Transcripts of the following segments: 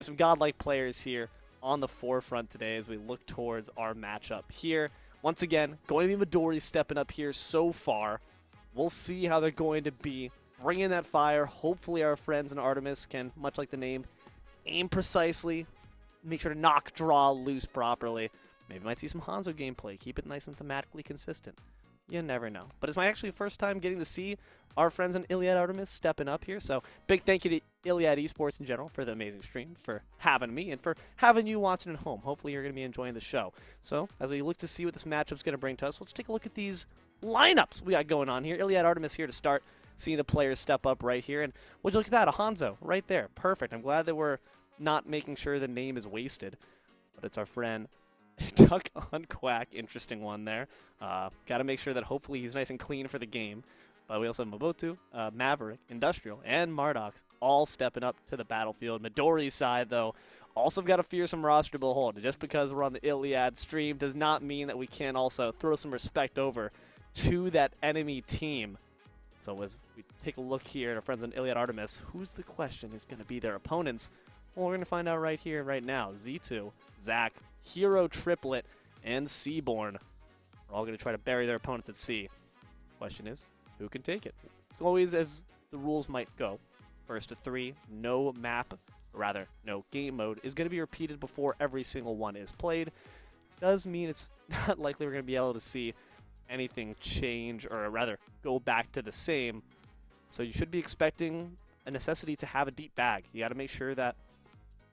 Some godlike players here on the forefront today as we look towards our matchup here. Once again, going to be Midori stepping up here so far. We'll see how they're going to be bringing that fire. Hopefully our friends in Artemis can, much like the name, aim precisely, make sure to knock, draw, loose properly. Maybe might see some Hanzo gameplay. Keep it nice and thematically consistent. You never know. But it's my actually first time getting to see our friends in ILIAD Artemis stepping up here. So big thank you to ILIAD Esports in general for the amazing stream, for having me, and for having you watching at home. Hopefully you're going to be enjoying the show. So as we look to see what this matchup's going to bring to us, let's take a look at these lineups we got going on here. ILIAD Artemis here to start, seeing the players step up right here. And would you look at that? A Hanzo right there. Perfect. I'm glad that we're not making sure the name is wasted. But it's our friend Duck on Quack. Interesting one there. Got to make sure that hopefully he's nice and clean for the game. But we also have Mobotu, Maverick, Industrial, and Mardox all stepping up to the battlefield. Midori's side, though, also got a fearsome roster to behold. Just because we're on the ILIAD stream does not mean that we can't also throw some respect over to that enemy team. So as we take a look here at our friends on ILIAD Artemis, who's the question is going to be their opponents? Well, we're going to find out right here, right now. Z2, Zac, Hero Triplet, and Seaborn are all going to try to bury their opponent at sea. Question is, who can take it? It's always as the rules might go. First to 3, no map, or rather, no game mode, is going to be repeated before every single one is played. Does mean it's not likely we're going to be able to see anything change, or rather, go back to the same. So you should be expecting a necessity to have a deep bag. You got to make sure that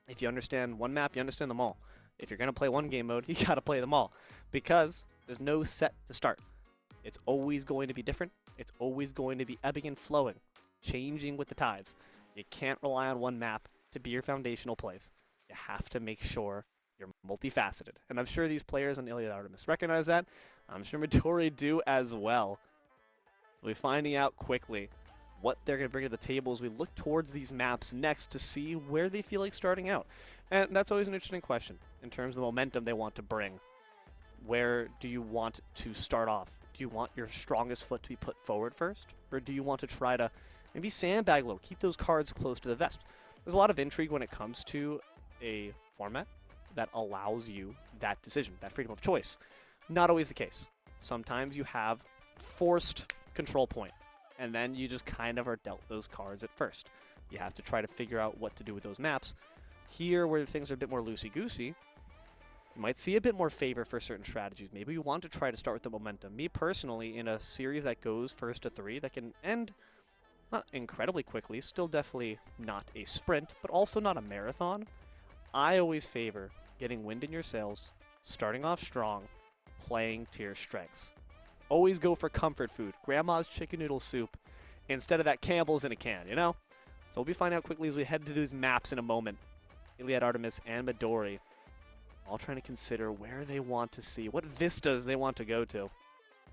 if you understand one map, you understand them all. If you're going to play one game mode, you got to play them all. Because there's no set to start. It's always going to be different. It's always going to be ebbing and flowing, changing with the tides. You can't rely on one map to be your foundational plays. You have to make sure you're multifaceted. And I'm sure these players on ILIAD Artemis recognize that. I'm sure Midori do as well. So we're finding out quickly what they're going to bring to the table as we look towards these maps next to see where they feel like starting out. And that's always an interesting question in terms of the momentum they want to bring. Where do you want to start off? Do you want your strongest foot to be put forward first? Or do you want to try to maybe sandbag low, keep those cards close to the vest? There's a lot of intrigue when it comes to a format that allows you that decision, that freedom of choice. Not always the case. Sometimes you have forced control point, and then you just kind of are dealt those cards at first. You have to try to figure out what to do with those maps. Here, where things are a bit more loosey-goosey, you might see a bit more favor for certain strategies. Maybe you want to try to start with the momentum. Me personally, in a series that goes first to 3, that can end not incredibly quickly, still definitely not a sprint, but also not a marathon, I always favor getting wind in your sails, starting off strong, playing to your strengths. Always go for comfort food, grandma's chicken noodle soup, instead of that Campbell's in a can, you know? So we'll be finding out quickly as we head to these maps in a moment. ILIAD Artemis and Midori, all trying to consider where they want to see, what vistas they want to go to.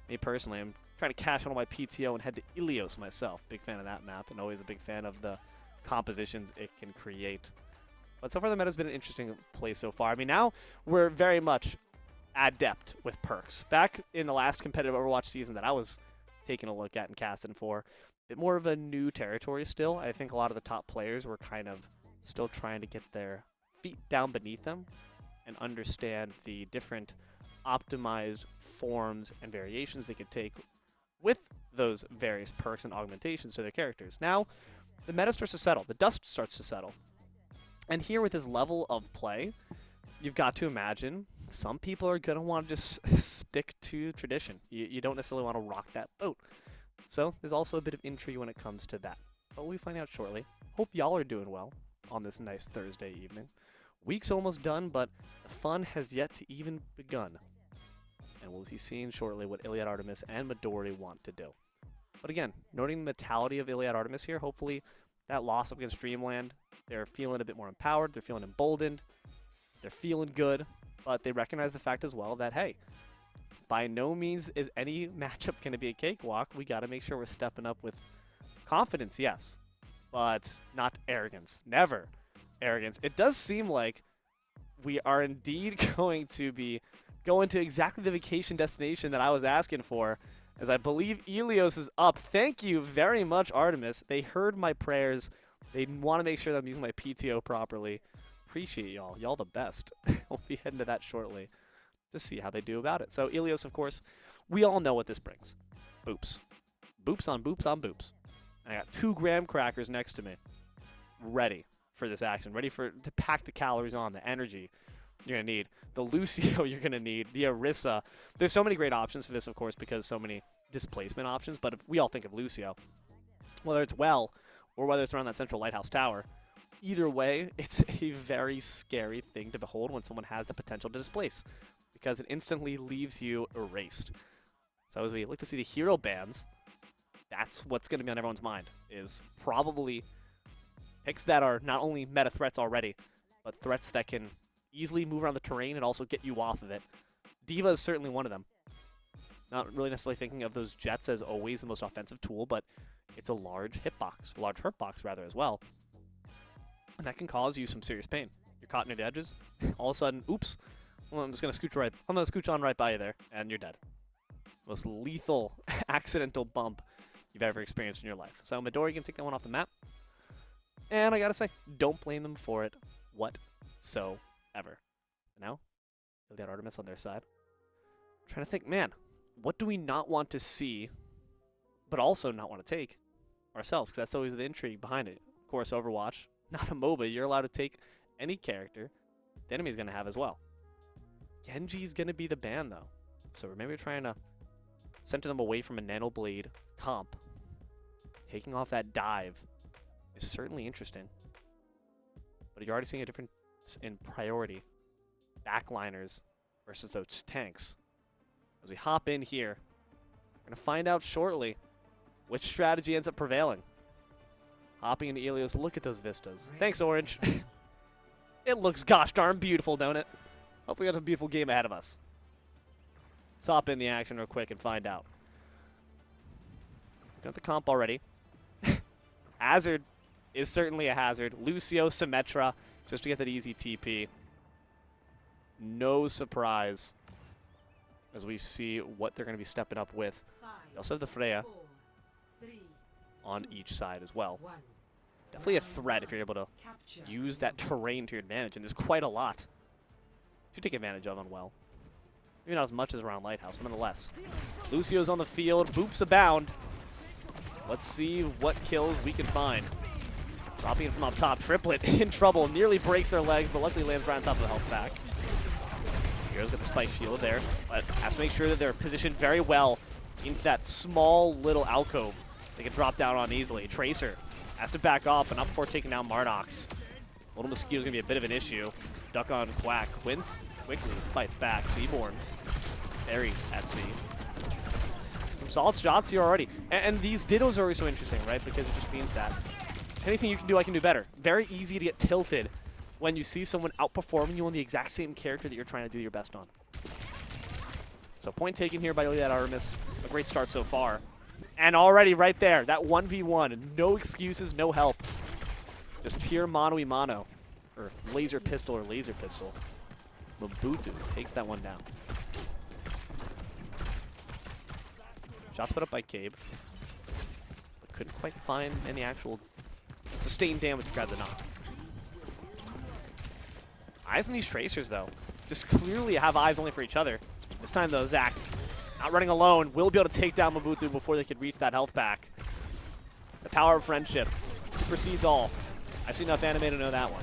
Me personally, I'm trying to cash on my PTO and head to Ilios myself. Big fan of that map, and always a big fan of the compositions it can create. But so far the meta's been an interesting play so far. I mean, now we're very much adept with perks. Back in the last competitive Overwatch season that I was taking a look at and casting for, a bit more of a new territory still. I think a lot of the top players were kind of still trying to get their feet down beneath them and understand the different optimized forms and variations they could take with those various perks and augmentations to their characters. Now, the meta starts to settle. The dust starts to settle. And here with this level of play, you've got to imagine some people are going to want to just stick to tradition. You don't necessarily want to rock that boat. So there's also a bit of intrigue when it comes to that. But we'll find out shortly. Hope y'all are doing well on this nice Thursday evening. Week's almost done, but the fun has yet to even begun. And we'll be seeing shortly what ILIAD Artemis and Midori want to do. But again, noting the mentality of ILIAD Artemis here, hopefully that loss up against Dreamland, they're feeling a bit more empowered, they're feeling emboldened, they're feeling good, but they recognize the fact as well that, hey, by no means is any matchup going to be a cakewalk. We got to make sure we're stepping up with confidence, yes, but not arrogance. Never arrogance. It does seem like we are indeed going to be going to exactly the vacation destination that I was asking for, as I believe Ilios is up. Thank you very much, Artemis. They heard my prayers. They want to make sure that I'm using my PTO properly. Appreciate y'all. Y'all the best. We'll be heading to that shortly to see how they do about it. So Ilios, of course, we all know what this brings. Boops. Boops on boops on boops. And I got 2 graham crackers next to me. Ready for this action. Ready to pack the calories on, the energy you're going to need. The Lucio you're going to need. The Orisa. There's so many great options for this, of course, because so many displacement options. But if we all think of Lucio, whether it's well or whether it's around that central lighthouse tower, either way, it's a very scary thing to behold when someone has the potential to displace, because it instantly leaves you erased. So as we look to see the hero bans, that's what's going to be on everyone's mind, is probably picks that are not only meta threats already, but threats that can easily move around the terrain and also get you off of it. D.Va is certainly one of them. Not really necessarily thinking of those jets as always the most offensive tool, but it's a large hitbox, large hurtbox rather as well. And that can cause you some serious pain. You're caught near the edges. All of a sudden, oops. Well, I'm just gonna scooch on right by you there, and you're dead. Most lethal accidental bump you've ever experienced in your life. So Midori can take that one off the map. And I gotta say, don't blame them for it whatsoever. Now, ILIAD Artemis on their side. I'm trying to think, man, what do we not want to see, but also not want to take ourselves? Because that's always the intrigue behind it. Of course, Overwatch, not a MOBA. You're allowed to take any character the enemy's going to have as well. Genji's going to be the ban, though. So we're maybe trying to center them away from a Nanoblade comp. Taking off that dive is certainly interesting. But you're already seeing a difference in priority. Backliners versus those tanks. As we hop in here, we're going to find out shortly which strategy ends up prevailing. Hopping into Ilios, look at those vistas. Thanks, Orange. It looks gosh darn beautiful, don't it? Hope we got a beautiful game ahead of us. Let's hop in the action real quick and find out. Got the comp already. Hazard is certainly a hazard. Lucio, Symmetra, just to get that easy TP. No surprise as we see what they're going to be stepping up with. We also have the Freya on each side as well. Definitely a threat if you're able to use that terrain to your advantage, and there's quite a lot to take advantage of on well. Maybe not as much as around Lighthouse, but nonetheless. Lucio's on the field, boops abound. Let's see what kills we can find. Dropping in from up top, Triplet in trouble, nearly breaks their legs, but luckily lands right on top of the health pack. Hero's got the spike shield there, but has to make sure that they're positioned very well into that small little alcove they can drop down on easily. Tracer has to back off, and up before taking down Mardox. Little Mosquito's going to be a bit of an issue. Duck on Quack. Quince quickly fights back. Seaborn buried at sea. Some solid shots here already. And these Dittos are always so interesting, right? Because it just means that anything you can do, I can do better. Very easy to get tilted when you see someone outperforming you on the exact same character that you're trying to do your best on. So point taken here by ILIAD Artemis. A great start so far. And already right there, that 1v1. No excuses, no help. Just pure mono-y-mono. Or laser pistol or laser pistol. Mobutu takes that one down. Shots put up by Cabe. But couldn't quite find any actual sustained damage to grab the knock. Eyes on these Tracers, though. Just clearly have eyes only for each other. This time, though, Zach, not running alone, will be able to take down Mobutu before they could reach that health pack. The power of friendship supersedes all. I've seen enough anime to know that one.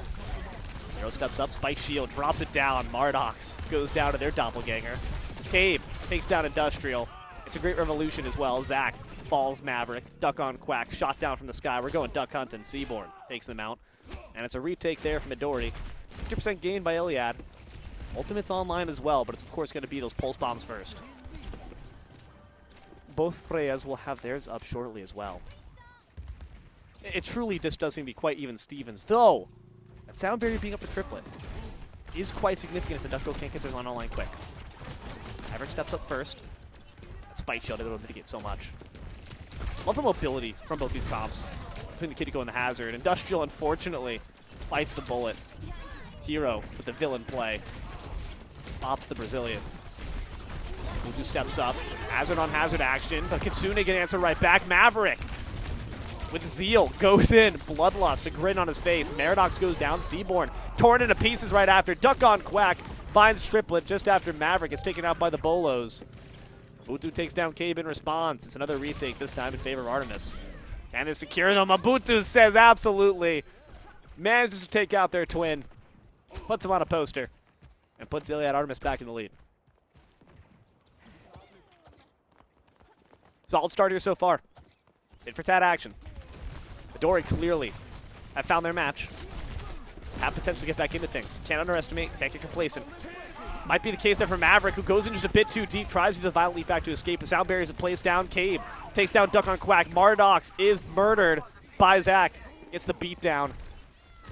Hero steps up, spike shield, drops it down. Mardox goes down to their doppelganger. Cabe takes down Industrial. It's a great revolution as well. Zach falls Maverick. Duck on Quack, shot down from the sky. We're going Duck Hunt, and Seaborn takes them out. And it's a retake there from Midori. 50% gain by ILIAD. Ultimate's online as well, but it's of course going to be those pulse bombs first. Both Freyas will have theirs up shortly as well. It truly just does seem to be quite even Stevens, though that Soundberry being up for Triplet is quite significant if Industrial can't get theirs on online quick. Maverick steps up first. That spike shield will mitigate so much. Love the mobility from both these comps. Between the Kitiko and the Hazard. Industrial, unfortunately, bites the bullet. Hero with the villain play. Pops the Brazilian. Mutu steps up. Hazard on Hazard action, but Kitsune can answer right back. Maverick with zeal, goes in, Bloodlust, a grin on his face. Maradox goes down, Seaborn torn into pieces right after. Duck on Quack, finds Triplet just after Maverick is taken out by the Bolos. Mabutu takes down Cabe in response. It's another retake, this time in favor of Artemis. Can they secure them? Mabutu says absolutely. Manages to take out their twin, puts him on a poster, and puts ILIAD Artemis back in the lead. Solid start here so far. Tit for tat action. Midori clearly have found their match. Have potential to get back into things. Can't underestimate, can't get complacent. Might be the case there for Maverick, who goes in just a bit too deep, tries to use a violent leap back to escape. The sound barriers plays down Cabe. Takes down Duck on Quack. Mardox is murdered by Zach. Gets the beat down.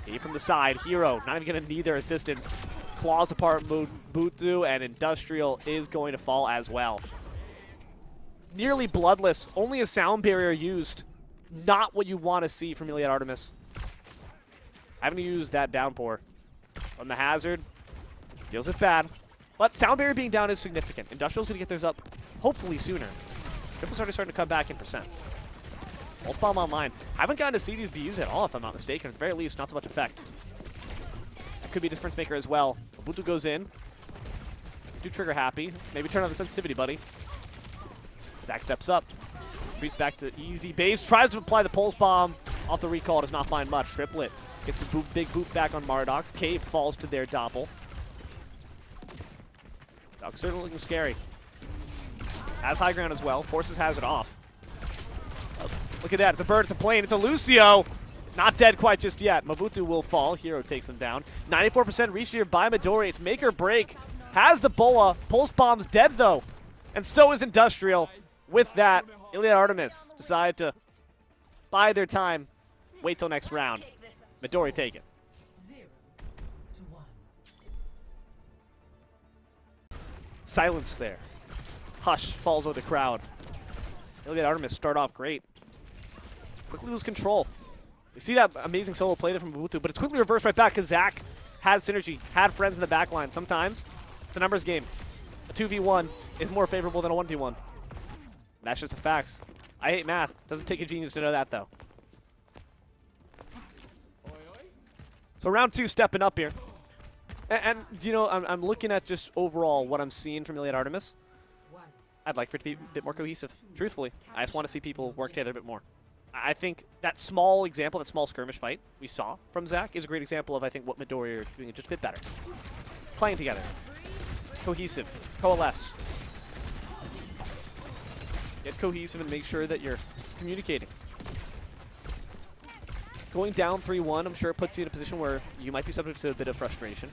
Cabe from the side. Hero not even going to need their assistance. Claws apart Mabutu, and Industrial is going to fall as well. Nearly bloodless. Only a sound barrier used. Not what you want to see from ILIAD Artemis. Having to use that downpour from the hazard. Deals with bad. But sound barrier being down is significant. Industrial's going to get theirs up hopefully sooner. Triple's already starting to come back in percent. Pulse Bomb online. Haven't gotten to see these be used at all, if I'm not mistaken. At the very least, not so much effect. That could be a difference maker as well. Mabutu goes in. Do trigger happy. Maybe turn on the sensitivity, buddy. Zach steps up. Retreats back to easy base. Tries to apply the Pulse Bomb. Off the recall, does not find much. Triplet gets the big boot back on Mardox. Cabe falls to their doppel. Duck certainly looking scary. Has high ground as well. Forces Hazard off. Oh, look at that. It's a bird. It's a plane. It's a Lucio. Not dead quite just yet. Mabutu will fall. Hero takes him down. 94% reach here by Midori. It's make or break. Has the Bola. Pulse Bomb's dead, though. And so is Industrial. With that, ILIAD Artemis decide to bide their time. Wait till next round. Midori take it. Silence there. Hush falls over the crowd. ILIAD Artemis start off great. Quickly lose control. You see that amazing solo play there from Mabutu, but it's quickly reversed right back because Zach had synergy, had friends in the back line. Sometimes it's a numbers game. A 2v1 is more favorable than a 1v1. That's just the facts. I hate math. Doesn't take a genius to know that, though. So round two stepping up here. And you know, I'm looking at just overall what I'm seeing from ILIAD Artemis. I'd like for it to be a bit more cohesive. Truthfully, I just want to see people work together a bit more. I think that small example, that small skirmish fight we saw from Zach is a great example of, I think, what Midori are doing just a bit better. Playing together. Cohesive. Coalesce. Get cohesive and make sure that you're communicating. Going down 3-1, I'm sure it puts you in a position where you might be subject to a bit of frustration.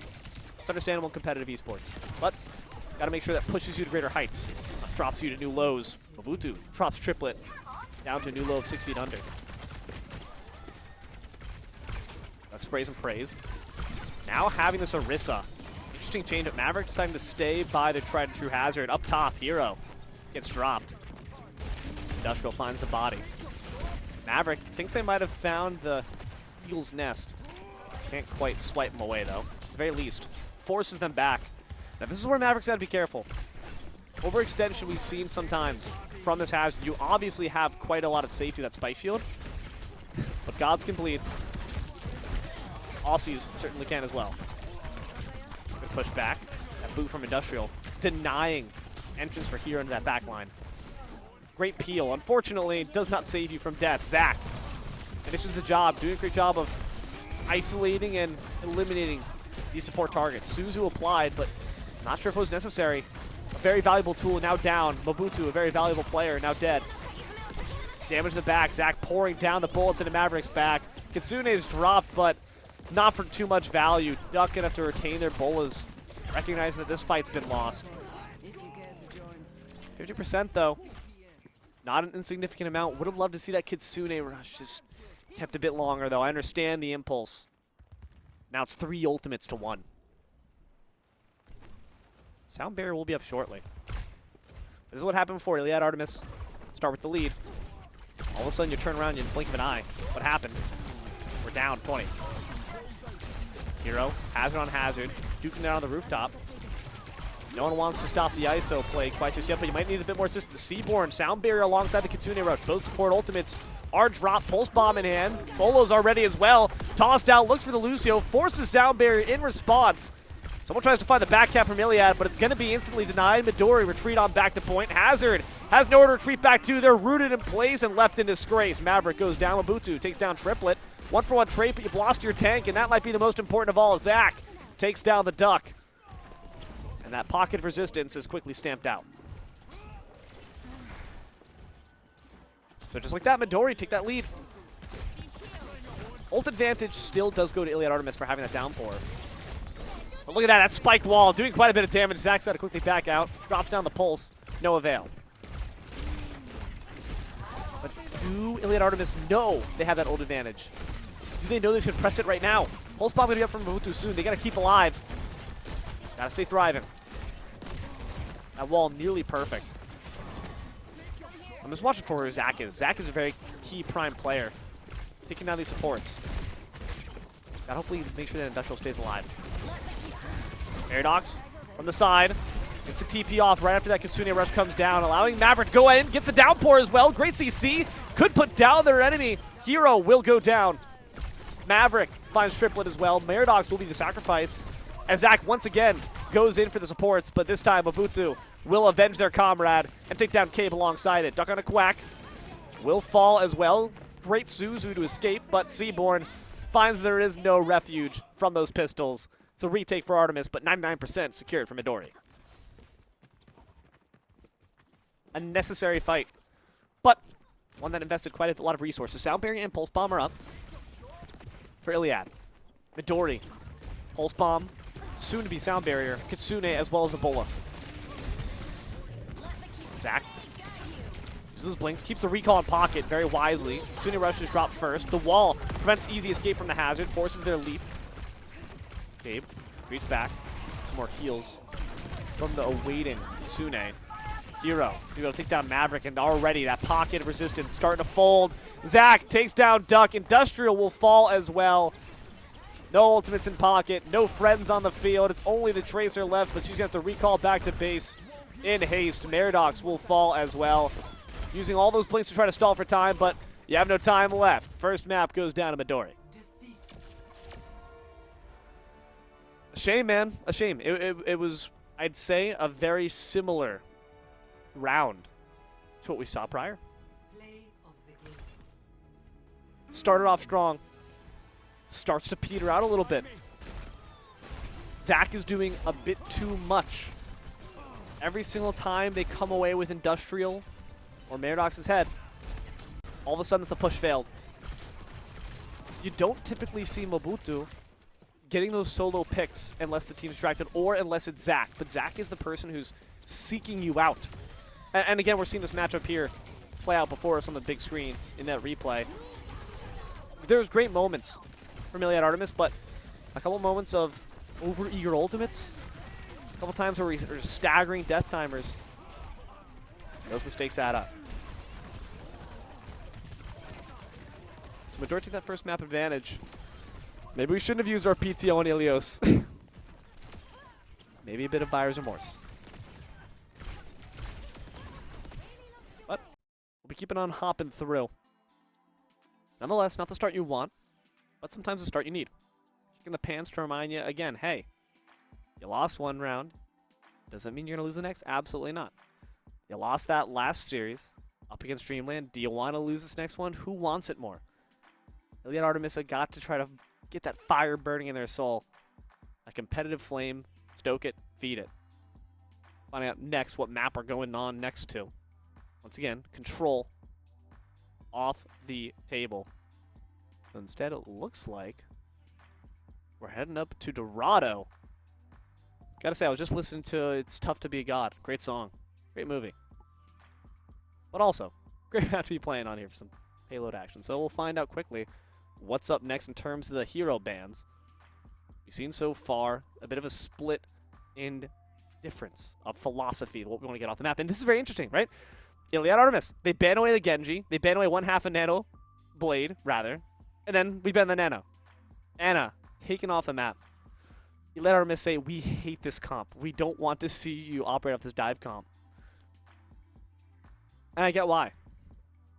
It's understandable in competitive esports. But got to make sure that pushes you to greater heights. Drops you to new lows. Mabutu drops Triplet down to a new low of 6 feet under. Duck sprays and prays. Now having this Orisa. Interesting change at Maverick deciding to stay by the tried and true hazard. Up top, Hero gets dropped. Industrial finds the body. Maverick thinks they might have found the Eagle's nest. Can't quite swipe them away, though. At the very least, forces them back. Now, this is where Maverick's got to be careful. Overextension we've seen sometimes from this hazard. You obviously have quite a lot of safety with that Spike Shield, but gods can bleed. Aussies certainly can as well. Good push back. That boot from Industrial, denying entrance for Hero into that back line. Great peel. Unfortunately, does not save you from death. Zach finishes the job, doing a great job of isolating and eliminating these support targets. Suzu applied, but not sure if it was necessary. A very valuable tool now down. Mabutu, a very valuable player, now dead. Damage to the back. Zach pouring down the bullets into Maverick's back. Kitsune is dropped, but not for too much value. Duck gonna have to retain their bolas, recognizing that this fight's been lost. 50% though. Not an insignificant amount. Would have loved to see that Kitsune rush just kept a bit longer, though. I understand the impulse. Now it's 3 ultimates to 1. Sound barrier will be up shortly. This is what happened before. ILIAD Artemis start with the lead. All of a sudden you turn around and you blink of an eye. What happened? We're down 20. Hero, hazard on hazard, duking down on the rooftop. No one wants to stop the ISO play quite just yet, but you might need a bit more assistance. Seaborn, sound barrier alongside the Kitsune rush. Both support ultimates R drop, pulse bomb in hand. Bolo's already as well. Tossed out, looks for the Lucio, forces sound barrier in response. Someone tries to find the back cap from ILIAD, but it's going to be instantly denied. Midori retreat on back to point. Hazard has nowhere to retreat back to. They're rooted in place and left in disgrace. Maverick goes down. Mobutu takes down Triplet. 1-for-1 trade, but you've lost your tank, and that might be the most important of all. Zach takes down the Duck. And that pocket of resistance is quickly stamped out. So just like that, Midori take that lead. Ult advantage still does go to ILIAD Artemis for having that downpour. But look at that, that spike wall doing quite a bit of damage. Zach's got to quickly back out, drops down the pulse, no avail. But do ILIAD Artemis know they have that ult advantage? Do they know they should press it right now? Pulse bomb going to be up from Mobutu soon. They got to keep alive. Got to stay thriving. That wall nearly perfect. I'm just watching for where Zach is. Zach is a very key prime player. Taking down these supports. Gotta hopefully make sure that Industrial stays alive. Paradox from the side. Gets the TP off right after that Kitsune rush comes down, allowing Maverick to go in. Gets the downpour as well. Great CC. Could put down their enemy. Hero will go down. Maverick finds Triplet as well. Paradox will be the sacrifice. As Zach once again goes in for the supports, but this time Mobutu will avenge their comrade and take down Cabe alongside it. Duck on a Quack will fall as well. Great Suzu to escape, but Seaborn finds there is no refuge from those pistols. It's a retake for Artemis, but 99% secured for Midori. A necessary fight, but one that invested quite a lot of resources. Sound Barrier and Pulse Bomb are up for ILIAD. Midori, Pulse Bomb, soon to be Sound Barrier, Kitsune as well as the Bola. Zach uses those blinks, keeps the recall in pocket very wisely. Kitsune rushes drop first. The wall prevents easy escape from the hazard, forces their leap. Gabe retreats back. Some more heals from the awaiting Kitsune. Hero to be able to take down Maverick, and already that pocket of resistance starting to fold. Zach takes down Duck. Industrial will fall as well. No ultimates in pocket, no friends on the field. It's only the Tracer left, but she's going to have to recall back to base in haste. Maradox will fall as well. Using all those blinks to try to stall for time, but you have no time left. First map goes down to Midori. A shame, man. A shame. It was, I'd say, a very similar round to what we saw prior. Started off strong. Starts to peter out a little bit. Zach is doing a bit too much. Every single time they come away with Industrial or Maradox's head, all of a sudden it's a push failed. You don't typically see Mobutu getting those solo picks unless the team's distracted or unless it's Zach. But Zach is the person who's seeking you out. And again, we're seeing this matchup here play out before us on the big screen in that replay. There's great moments from ILIAD Artemis, but a couple moments of over-eager ultimates. A couple times where we're staggering death timers. Those mistakes add up. So Midori took that first map advantage. Maybe we shouldn't have used our PTO on Ilios. Maybe a bit of buyer's remorse. But we'll be keeping on hopping through. Nonetheless, not the start you want, but sometimes the start you need. Kick in the pants to remind you again, hey, you lost one round. Does that mean you're going to lose the next? Absolutely not. You lost that last series up against Dreamland. Do you want to lose this next one? Who wants it more? ILIAD Artemis got to try to get that fire burning in their soul. A competitive flame. Stoke it. Feed it. Finding out next what map we're going on next to. Once again, control off the table. So instead, it looks like we're heading up to Dorado. Gotta say, I was just listening to It's Tough to Be a God. Great song. Great movie. But also, great match to be playing on here for some payload action. So we'll find out quickly what's up next in terms of the hero bans. We've seen so far a bit of a split in difference of philosophy of what we want to get off the map. And this is very interesting, right? ILIAD Artemis, they ban away the Genji. They ban away one half of Nano Blade, rather. And then we ban the Nano. Anna, taken off the map. ILIAD Artemis say, we hate this comp. We don't want to see you operate off this dive comp. And I get why.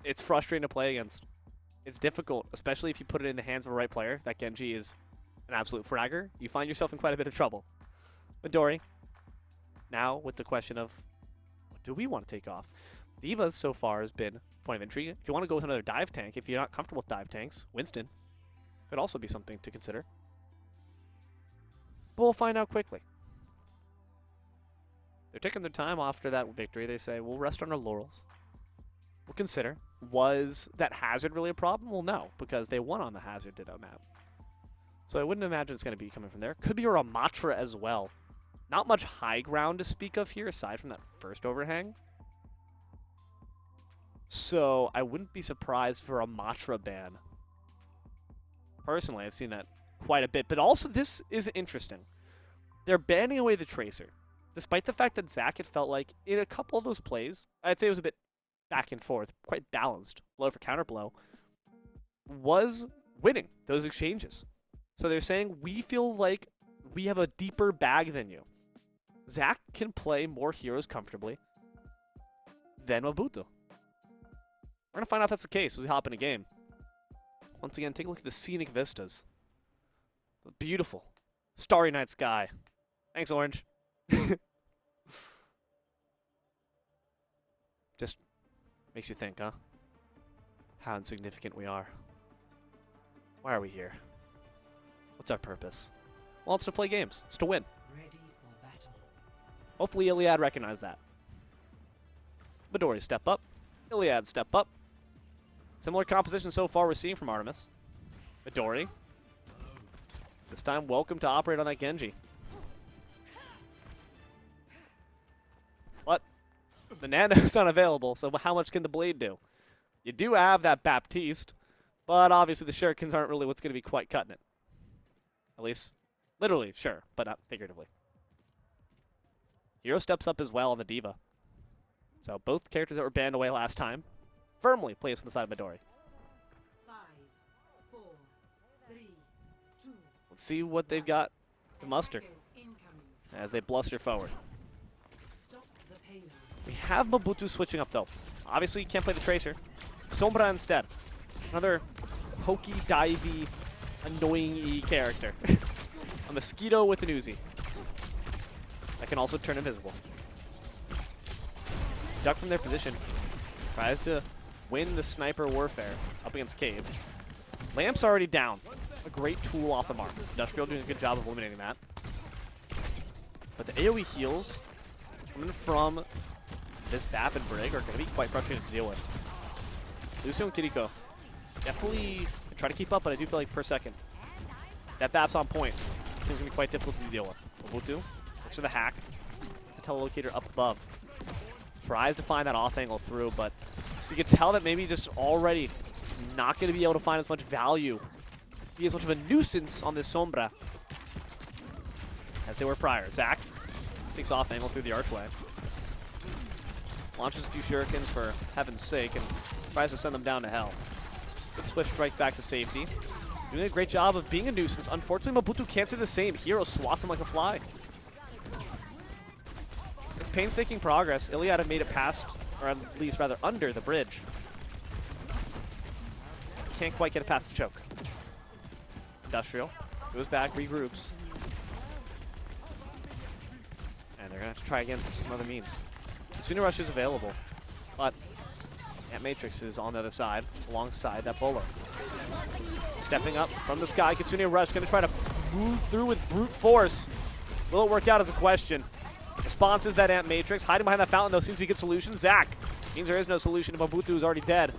It's frustrating to play against. It's difficult, especially if you put it in the hands of a right player. That Genji is an absolute fragger. You find yourself in quite a bit of trouble. Midori, now with the question of, what do we want to take off? D.Va so far has been a point of intrigue. If you want to go with another dive tank, if you're not comfortable with dive tanks, Winston could also be something to consider. But we'll find out quickly. They're taking their time after that victory. They say, we'll rest on our laurels. We'll consider. Was that hazard really a problem? Well, no, because they won on the hazard ditto map. So I wouldn't imagine it's going to be coming from there. Could be a Ramatra as well. Not much high ground to speak of here, aside from that first overhang. So I wouldn't be surprised for a Ramatra ban. Personally, I've seen that quite a bit. But also, this is interesting. They're banning away the Tracer. Despite the fact that Zach had felt like in a couple of those plays, I'd say it was a bit back and forth, quite balanced, blow for counter blow, was winning those exchanges. So they're saying, we feel like we have a deeper bag than you. Zach can play more heroes comfortably than Mobutu. We're going to find out if that's the case as we hop in a game. Once again, take a look at the scenic vistas. The beautiful starry night sky. Thanks, Orange. Just makes you think, huh? How insignificant we are. Why are we here? What's our purpose? Well, it's to play games. It's to win. Ready for battle. Hopefully ILIAD recognized that. Midori step up. ILIAD step up. Similar composition so far we're seeing from Artemis. Midori. This time, welcome to operate on that Genji. But the Nano's unavailable, so how much can the Blade do? You do have that Baptiste, but obviously the Shurikens aren't really what's going to be quite cutting it. At least, literally, sure, but not figuratively. Hero steps up as well on the D.Va. So both characters that were banned away last time, firmly placed on the side of Midori. 5, 4, 3, 2. Let's see what they've got to muster as they bluster forward. Stop the payload. We have Mobutu switching up, though. Obviously, you can't play the Tracer. Sombra instead. Another pokey, divey, annoying-y character. A mosquito with an Uzi. That can also turn invisible. Duck from their position. Tries to win the sniper warfare up against Cave. Lamp's already down. A great tool off the mark. Industrial doing a good job of eliminating that. But the AoE heals coming from this Bap and Brig are going to be quite frustrating to deal with. Lucio and Kiriko definitely try to keep up, but I do feel like per second. That Bap's on point. It's going to be quite difficult to deal with. Mobutu looks for the hack. It's the telelocator up above. Tries to find that off angle through, but you can tell that maybe just already not going to be able to find as much value, be as much of a nuisance on this Sombra as they were prior. Zach takes off angle through the archway. Launches a few shurikens for heaven's sake and tries to send them down to hell. Good swift strike back to safety. Doing a great job of being a nuisance. Unfortunately, Mobutu can't say the same. Hero swats him like a fly. It's painstaking progress. ILIAD have made it past, or at least rather under, the bridge. Can't quite get it past the choke. Industrial goes back, regroups. And they're going to have to try again for some other means. Kitsune Rush is available, but Ant Matrix is on the other side, alongside that Bolo. Stepping up from the sky, Kitsune Rush going to try to move through with brute force. Will it work out is a question. Response is that Ant Matrix. Hiding behind that fountain, though, seems to be a good solution. Zach means there is no solution. Mobutu is already dead.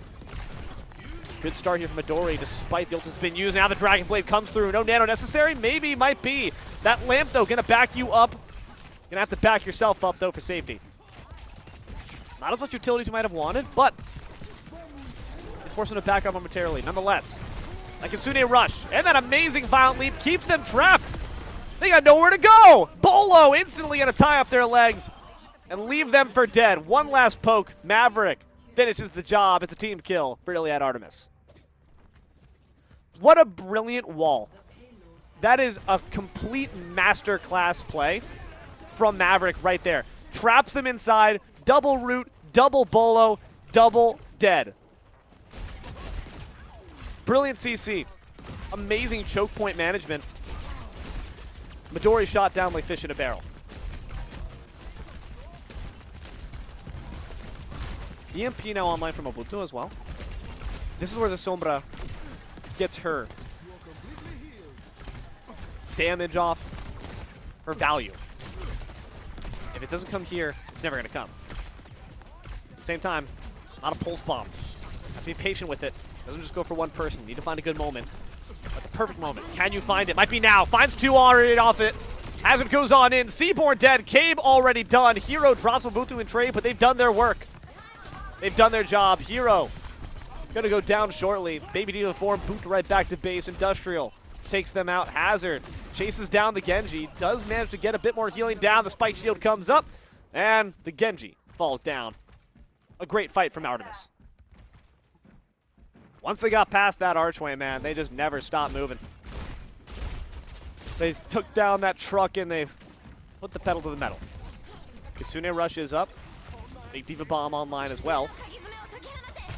Good start here from Midori, despite the ultimate's been used. Now the Dragon Blade comes through. No nano necessary? Maybe, might be. That lamp, though, going to back you up. Going to have to back yourself up, though, for safety. Not as much utility as you might have wanted, but it forced them to back up momentarily. Nonetheless, that Kitsune Rush and that amazing Violent Leap keeps them trapped. They got nowhere to go. Bolo instantly going to tie up their legs and leave them for dead. One last poke. Maverick finishes the job. It's a team kill for ILIAD Artemis. What a brilliant wall. That is a complete masterclass play from Maverick right there. Traps them inside. Double root, double Bolo, double dead. Brilliant CC. Amazing choke point management. Midori shot down like fish in a barrel. EMP now online from Mobutu as well. This is where the Sombra gets her damage off, her value. If it doesn't come here, it's never going to come. At the same time, not a pulse bomb. Have to be patient with it. Doesn't just go for one person. You need to find a good moment. But the perfect moment. Can you find it? Might be now. Finds two already off it. Hazard goes on in. Seaborn dead. Cabe already done. Hero drops Mobutu in trade, but they've done their work. They've done their job. Hero gonna go down shortly. Baby Diva form, boot right back to base. Industrial takes them out. Hazard chases down the Genji. Does manage to get a bit more healing down. The spike shield comes up, and the Genji falls down. A great fight from Artemis. Once they got past that archway, man, they just never stopped moving. They took down that truck and they put the pedal to the metal. Kitsune rushes up. Big Diva bomb online as well.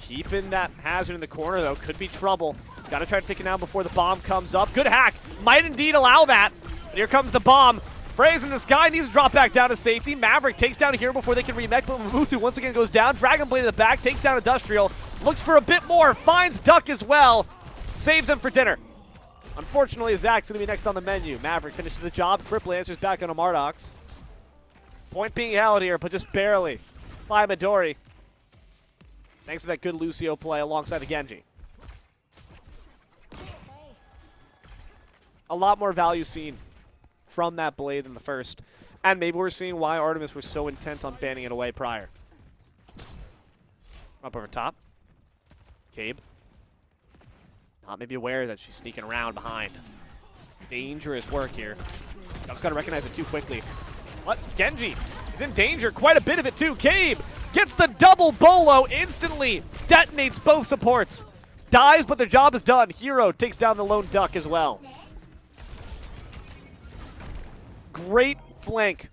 Keeping that Hazard in the corner, though. Could be trouble. Got to try to take it down before the bomb comes up. Good hack. Might indeed allow that. But here comes the bomb. Fraze in the sky needs to drop back down to safety. Maverick takes down Hero before they can remech, but Mobutu once again goes down. Dragon Blade in the back, takes down Industrial. Looks for a bit more, finds Duck as well. Saves them for dinner. Unfortunately, Zach's going to be next on the menu. Maverick finishes the job. Triple answers back on a Mardox. Point being held here, but just barely by Midori. Thanks for that good Lucio play alongside the Genji. A lot more value seen from that blade than the first. And maybe we're seeing why Artemis was so intent on banning it away prior. Up over top. Cabe. Not maybe aware that she's sneaking around behind. Dangerous work here. Just got to recognize it too quickly. What? Genji is in danger. Quite a bit of it too. Cabe gets the double bolo instantly. Detonates both supports. Dies, but the job is done. Hero takes down the lone Duck as well. Great flank.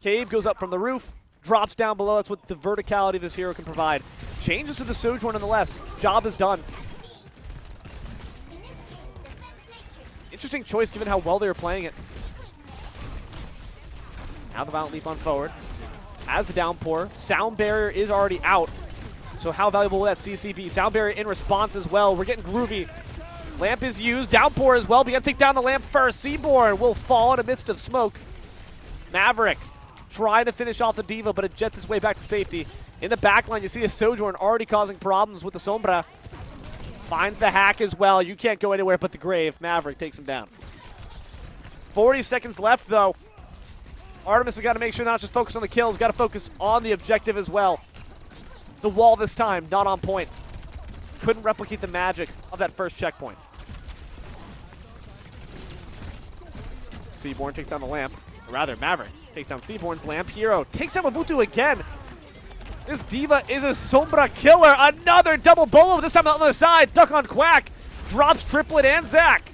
Cabe goes up from the roof. Drops down below. That's what the verticality this hero can provide. Changes to the Sojourn nonetheless. Job is done. Interesting choice given how well they were playing it. Now the Violent Leap on forward. Has the downpour. Sound Barrier is already out. So how valuable will that CC be? Sound Barrier in response as well. We're getting groovy. Lamp is used. Downpour as well. We got to take down the Lamp first. Seaborn will fall in the midst of smoke. Maverick trying to finish off the Diva, but it jets its way back to safety. In the backline, you see a Sojourn already causing problems with the Sombra. Finds the hack as well. You can't go anywhere but the grave. Maverick takes him down. 40 seconds left, though. Artemis has got to make sure not just focus on the kills, got to focus on the objective as well. The wall this time, not on point. Couldn't replicate the magic of that first checkpoint. Seaborn takes down the Lamp. Or rather, Maverick takes down Seaborn's Lamp. Hero takes down Mobutu again. This Diva is a Sombra killer. Another double bolo, this time on the other side. Duck on Quack. Drops Triplet and Zach.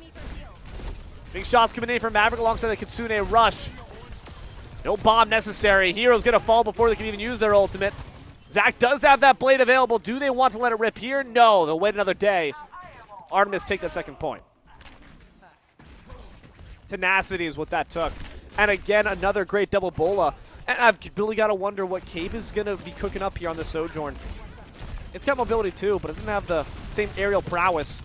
Big shots coming in from Maverick alongside the Kitsune rush. No bomb necessary. Hero's going to fall before they can even use their ultimate. Zach does have that blade available. Do they want to let it rip here? No, they'll wait another day. Artemis take that second point. Tenacity is what that took. And again, another great double bola. And I've really got to wonder what Cabe is going to be cooking up here on the Sojourn. It's got mobility too, but it doesn't have the same aerial prowess.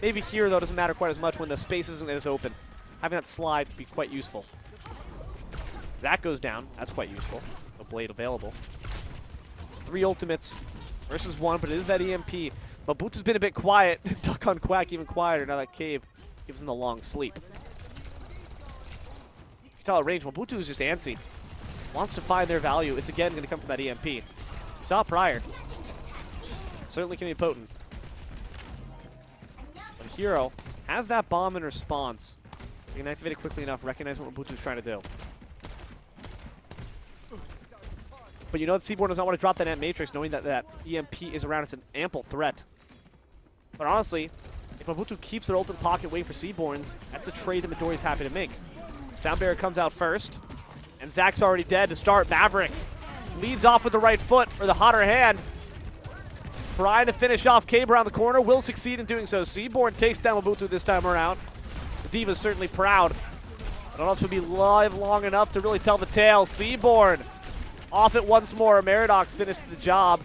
Maybe here, though, doesn't matter quite as much when the space isn't as open. Having that slide could be quite useful. Zach goes down. That's quite useful. A blade available. 3 ultimates versus 1, but it is that EMP. Mobutu's been a bit quiet. Duck on Quack even quieter now that Cabe gives him the long sleep. You can tell at range, Mobutu is just antsy. Wants to find their value. It's again going to come from that EMP. We saw it prior. Certainly can be potent. But Hero has that bomb in response. You can activate it quickly enough, recognize what Mobutu's trying to do. But you know that Seaborn does not want to drop that Ant Matrix, knowing that that EMP is around. It's an ample threat. But honestly, if Mobutu keeps their ultimate pocket waiting for Seaborns, that's a trade that Midori's happy to make. Sound Barrier comes out first, and Zach's already dead to start. Maverick leads off with the right foot, or the hotter hand. trying to finish off Cave around the corner, will succeed in doing so. Seaborn takes down Mobutu this time around. The Diva's certainly proud. I don't know if she'll be live long enough to really tell the tale. Seaborn off it once more. Meridox finished the job.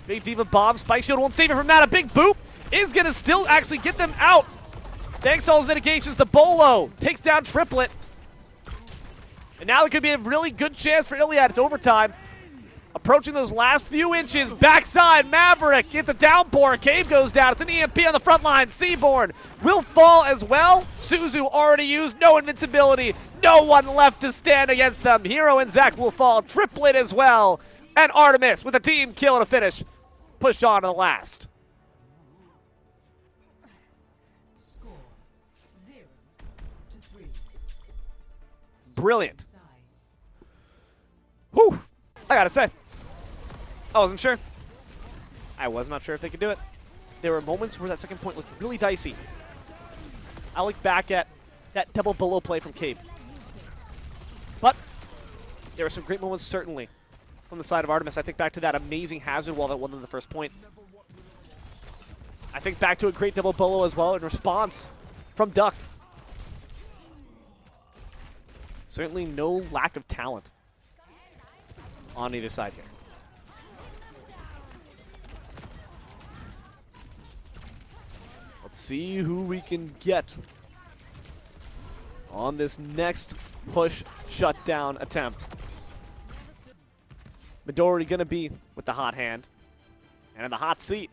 Big Diva bomb. Spike Shield won't save it from that. A big boop is going to still actually get them out. Thanks to all his mitigations, the Bolo takes down Triplet. And now it could be a really good chance for ILIAD. It's overtime. Approaching those last few inches. Backside, Maverick. It's a downpour. Cave goes down. It's an EMP on the front line. Seaborn will fall as well. Suzu already used. No invincibility. No one left to stand against them. Hero and Zac will fall. Triplet as well. And Artemis with a team kill to finish. Push on to the last. Score 0-3. Brilliant. Sides. Whew. I gotta say, I wasn't sure. I was not sure if they could do it. There were moments where that second point looked really dicey. I look back at that double below play from Cape. But there were some great moments, certainly, from the side of Artemis. I think back to that amazing hazard wall that won them the first point. I think back to a great double bolo as well in response from Duck. Certainly no lack of talent on either side here. Let's see who we can get on this next push shutdown attempt. Midori gonna be with the hot hand and in the hot seat.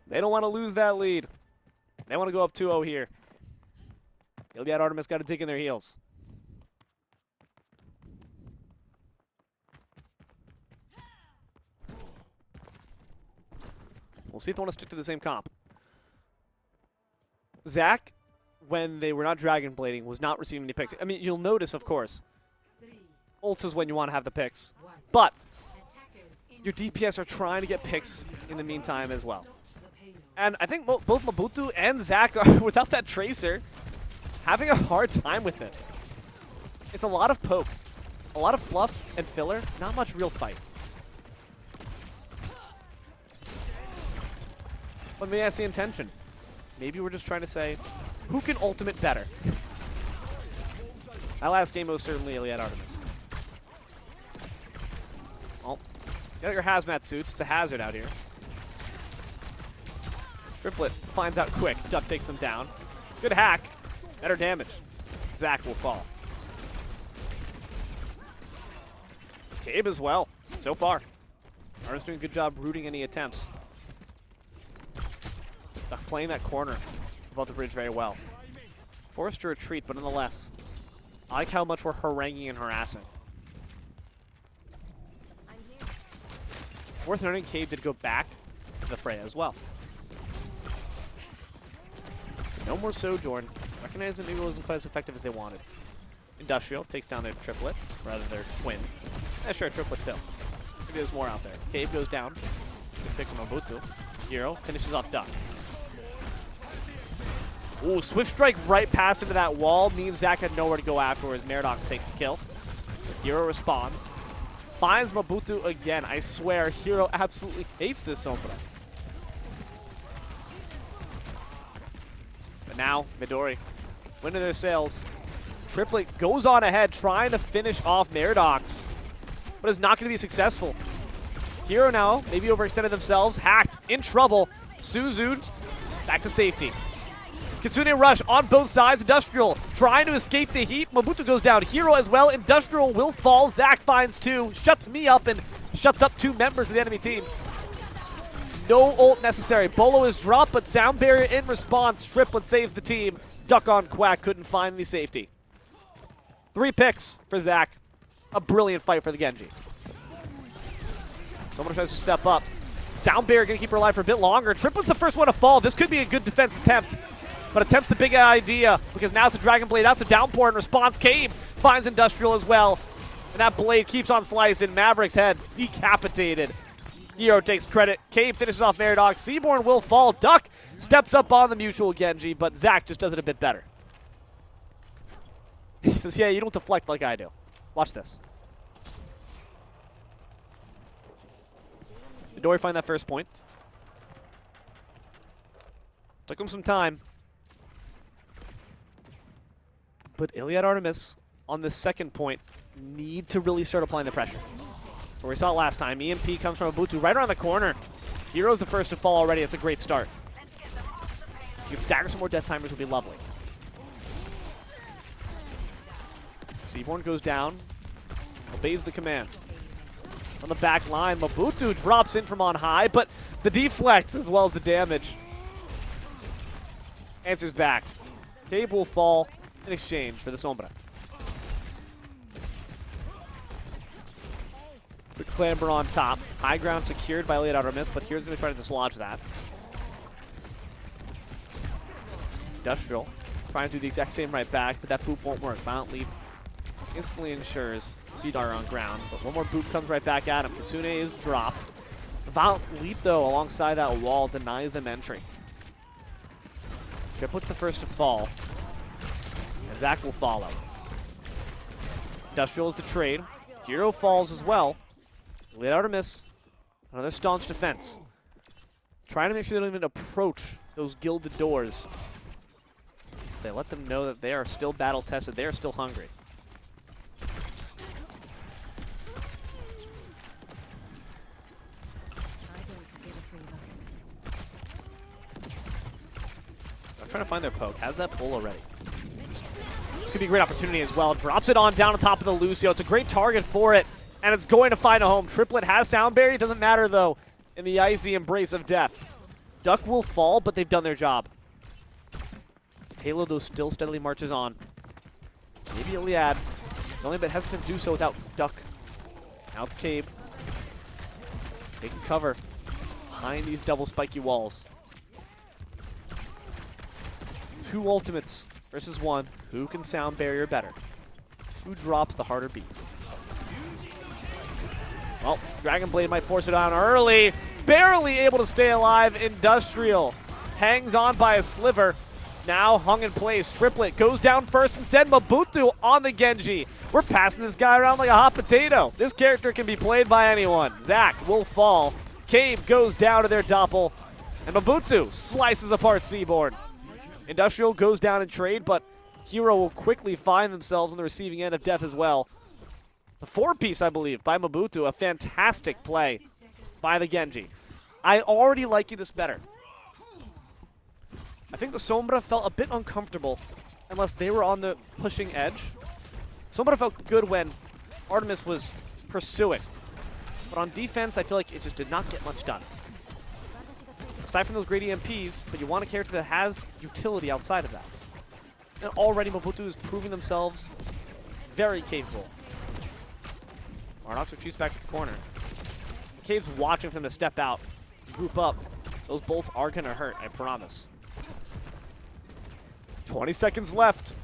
They don't want to lose that lead. They want to go up 2-0 here. ILIAD Artemis got to dig in their heels. We'll see if they want to stick to the same comp. Zac, when they were not Dragon Blading, was not receiving any picks. I mean, you'll notice, of course, 3, ult is when you want to have the picks. 1. But Attackers in your DPS are trying to get picks in the meantime as well. the payload. And I think both Mobutu and Zac are, without that Tracer, having a hard time with it. It's a lot of poke, a lot of fluff and filler, not much real fight. But maybe that's the intention. Maybe we're just trying to say, who can ultimate better? That last game was certainly ILIAD Artemis. Oh, you got your hazmat suits. It's a hazard out here. Triplet finds out quick. Duck takes them down. Good hack. Better damage. Zac will fall. Cabe as well, so far. Artemis doing a good job rooting any attempts. Duck playing that corner above the bridge very well. Forced to retreat, but nonetheless, I like how much we're haranguing and harassing. Worth noting, Cave did go back to the fray as well. So no more Sojourn. Recognize that maybe it wasn't quite as effective as they wanted. Industrial takes down their triplet, rather their twin. Sure, triplet too. Maybe there's more out there. Cave goes down. Good pick from Mobutu. Hero finishes off Duck. Ooh, Swift Strike right past into that wall means Zac had nowhere to go afterwards. Meridox takes the kill. Hero responds. Finds Mobutu again. I swear, Hero absolutely hates this opener. But now, Midori, winning their sails. Triplet goes on ahead, trying to finish off Meridox, but is not going to be successful. Hero now, maybe overextended themselves, hacked, in trouble. Suzu, back to safety. Kitsune rush on both sides. Industrial trying to escape the heat. Mobutu goes down. Hero as well. Industrial will fall. Zac finds two. Shuts me up and shuts up two members of the enemy team. No ult necessary. Bolo is dropped, but sound barrier in response. Triplet saves the team. Duck on Quack couldn't find any safety. 3 picks for Zac. A brilliant fight for the Genji. Someone tries to step up. Sound barrier going to keep her alive for a bit longer. Triplet's the first one to fall. This could be a good defense attempt. But attempts the big idea because now it's a Dragon Blade out to downpour in response. Cave finds Industrial as well. And that blade keeps on slicing. Maverick's head decapitated. Hero takes credit. Cave finishes off Meridox. Seaborn will fall. Duck steps up on the mutual Genji, but Zac just does it a bit better. He says, yeah, you don't deflect like I do. Watch this. Midori find that first point. Took him some time. But ILIAD Artemis on the second point need to really start applying the pressure. So we saw it last time. EMP comes from Mobutu right around the corner. Hero's the first to fall already. It's a great start. You can stagger some more death timers would be lovely. Seaborn goes down. Obeys the command. On the back line, Mobutu drops in from on high, but the deflect as well as the damage answers back. Cave will fall in exchange for the Sombra. The Clamber on top. High ground secured by ILIAD Artemis, but here's going to try to dislodge that. Industrial trying to do the exact same right back, but that boop won't work. Violent Leap instantly ensures feet are on ground, but one more boop comes right back at him. Kitsune is dropped. Violent Leap, though, alongside that wall denies them entry. Triplet's the first to fall, and Zach will follow. Industrial is the trade. Hero falls as well. ILIAD Artemis, another staunch defense. Trying to make sure they don't even approach those gilded doors. They let them know that they are still battle-tested. They are still hungry. I'm trying to find their poke. Has that pull already? This could be a great opportunity as well. Drops it on down on top of the Lucio. It's a great target for it, and it's going to find a home. Triplet has Sound Barrier. It doesn't matter, though, in the icy embrace of death. Duck will fall, but they've done their job. Halo, though, still steadily marches on. Maybe ILIAD. Only a bit hesitant to do so without Duck. Now it's Cabe. Taking cover behind these double spiky walls. 2 ultimates versus 1. Who can Sound Barrier better? Who drops the harder beat? Well, Dragon Blade might force it on early. Barely able to stay alive. Industrial hangs on by a sliver. Now hung in place. Triplet goes down first instead. Mobutu on the Genji. We're passing this guy around like a hot potato. This character can be played by anyone. Zach will fall. Cave goes down to their doppel. And Mobutu slices apart Seaborn. Industrial goes down in trade, but Hero will quickly find themselves on the receiving end of death as well. The 4-piece, I believe, by Mobutu. A fantastic play by the Genji. I already like this better. I think the Sombra felt a bit uncomfortable unless they were on the pushing edge. Sombra felt good when Artemis was pursuing. But on defense, I feel like it just did not get much done. Aside from those great EMPs, but you want a character that has utility outside of that. And already Mobutu is proving themselves very capable. Marnox retreats back to the corner. Cave's watching for them to step out, group up. Those bolts are going to hurt, I promise. 20 seconds left.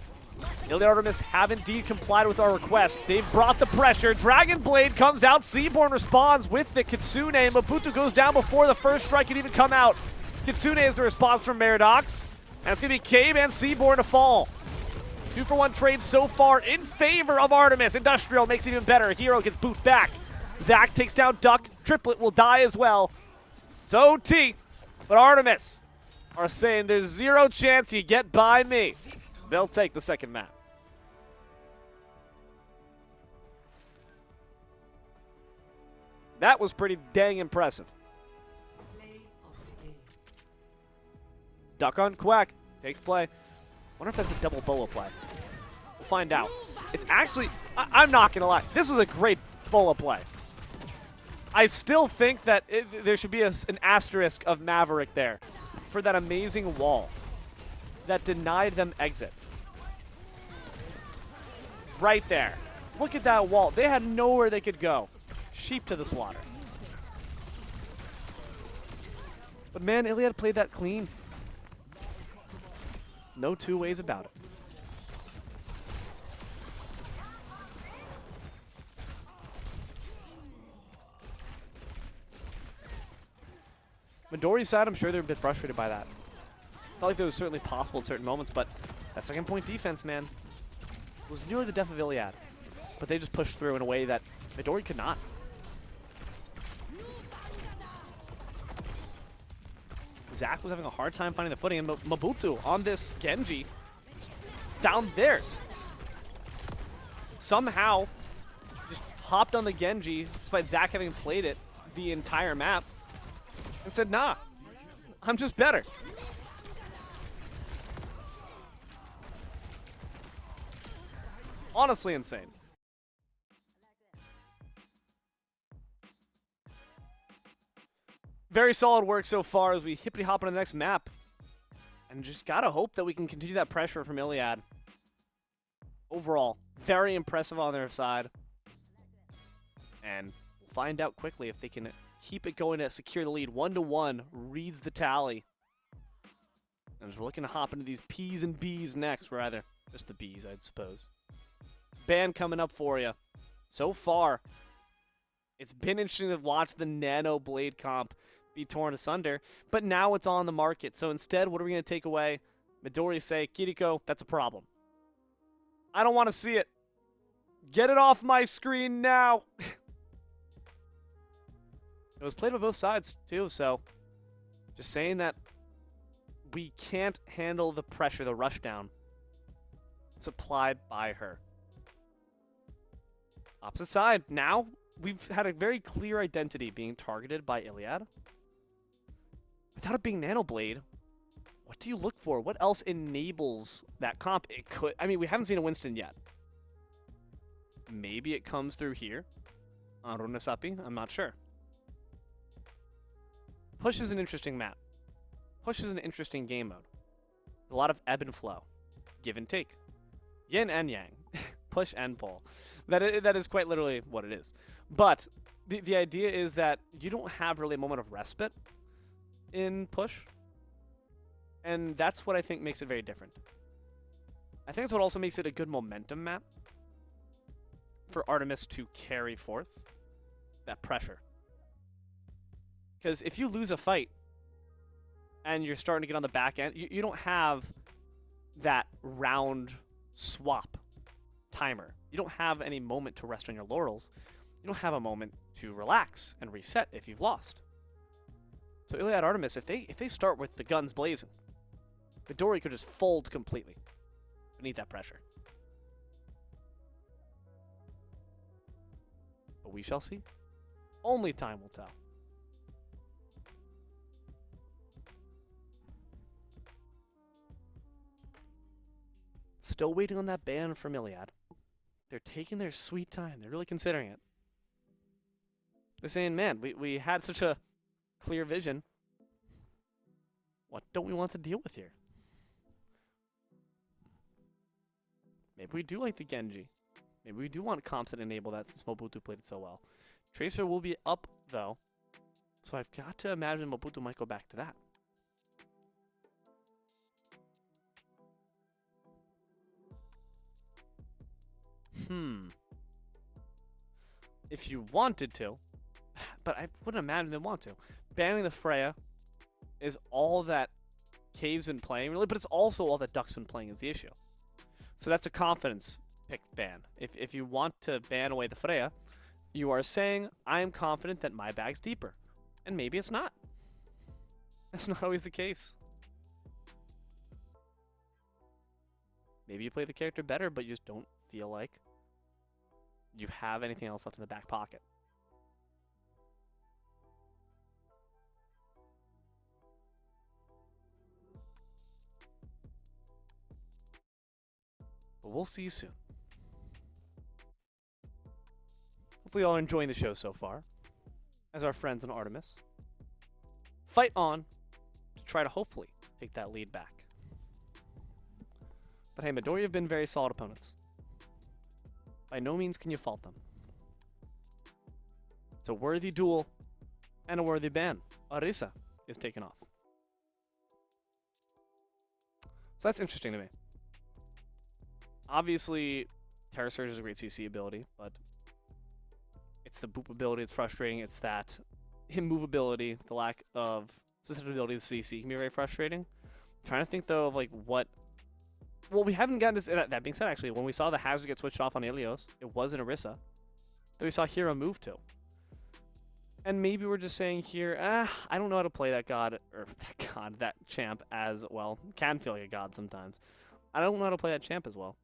ILIAD Artemis have indeed complied with our request. They've brought the pressure. Dragon Blade comes out. Seaborn responds with the Kitsune. Mobutu goes down before the first strike could even come out. Kitsune is the response from Maradox. And it's going to be Cave and Seaborn to fall. 2-for-1 trade so far in favor of Artemis. Industrial makes it even better. Hero gets boot back. Zach takes down Duck. Triplet will die as well. It's OT. But Artemis are saying there's 0 chance you get by me. They'll take the second map. That was pretty dang impressive. Duck on Quack. Takes play. Wonder if that's a double bolo play. We'll find out. It's actually, I'm not going to lie, this was a great bolo play. I still think that there should be an asterisk of Maverick there for that amazing wall that denied them exit. Right there. Look at that wall. They had nowhere they could go. Sheep to the slaughter. But man, ILIAD played that clean. No 2 ways about it. Midori's side, I'm sure they're a bit frustrated by that. Felt like that was certainly possible at certain moments, but that second point defense, man, was nearly the death of ILIAD. But they just pushed through in a way that Midori could not. Zac was having a hard time finding the footing, and Mobutu on this Genji found theirs. Somehow just hopped on the Genji, despite Zac having played it the entire map, and said, nah, I'm just better. Honestly insane. Very solid work so far as we hippity hop on the next map. And just gotta hope that we can continue that pressure from ILIAD. Overall, very impressive on their side. And we'll find out quickly if they can keep it going to secure the lead. 1-1 reads the tally. And as we're looking to hop into these P's and B's next, rather, just the B's, I'd suppose. Ban coming up for you. So far, it's been interesting to watch the Nano Blade comp be torn asunder, but now it's on the market. So instead, what are we going to take away? Midori say, Kiriko, that's a problem. I don't want to see it. Get it off my screen now. It was played by both sides, too, so just saying that we can't handle the pressure, the rush down supplied by her. Opposite side. Now, we've had a very clear identity being targeted by ILIAD. Without it being Nanoblade, what do you look for? What else enables that comp? It could. I mean, we haven't seen a Winston yet. Maybe it comes through here on Runasapi. I'm not sure. Push is an interesting map. Push is an interesting game mode. There's a lot of ebb and flow. Give and take. Yin and yang. Push and pull. That is quite literally what it is. But the idea is that you don't have really a moment of respite in push. And that's what I think makes it very different. I think that's what also makes it a good momentum map for Artemis to carry forth that pressure. Because if you lose a fight and you're starting to get on the back end, you don't have that round swap timer. You don't have any moment to rest on your laurels. You don't have a moment to relax and reset if you've lost. So ILIAD Artemis, if they start with the guns blazing, Midori could just fold completely beneath that pressure. But we shall see. Only time will tell. Still waiting on that ban from ILIAD. They're taking their sweet time. They're really considering it. They're saying, man, we had such a clear vision. What don't we want to deal with here? Maybe we do like the Genji. Maybe we do want comps that enable that since Mobutu played it so well. Tracer will be up, though. So I've got to imagine Mobutu might go back to that. If you wanted to, but I wouldn't imagine they want to. Banning the Freya is all that Cave's been playing, really, but it's also all that Duck's been playing is the issue. So that's a confidence pick ban. If you want to ban away the Freya, you are saying, I am confident that my bag's deeper. And maybe it's not. That's not always the case. Maybe you play the character better, but you just don't feel like you have anything else left in the back pocket. But we'll see you soon. Hopefully y'all are enjoying the show so far, as our friends in Artemis fight on to try to hopefully take that lead back. But hey, Midori have been very solid opponents. By no means can you fault them. It's a worthy duel and a worthy ban. Orisa is taken off. So that's interesting to me. Obviously, Terra Surge is a great CC ability, but it's the boop ability that's frustrating. It's that immovability, the lack of susceptibility to CC can be very frustrating. I'm trying to think, though, of like what... Well, we haven't gotten this. That being said, actually, when we saw the hazard get switched off on Ilios, it was an Orisa that we saw Hero move to. And maybe we're just saying here, I don't know how to play that god, or that champ as well. Can feel like a god sometimes. I don't know how to play that champ as well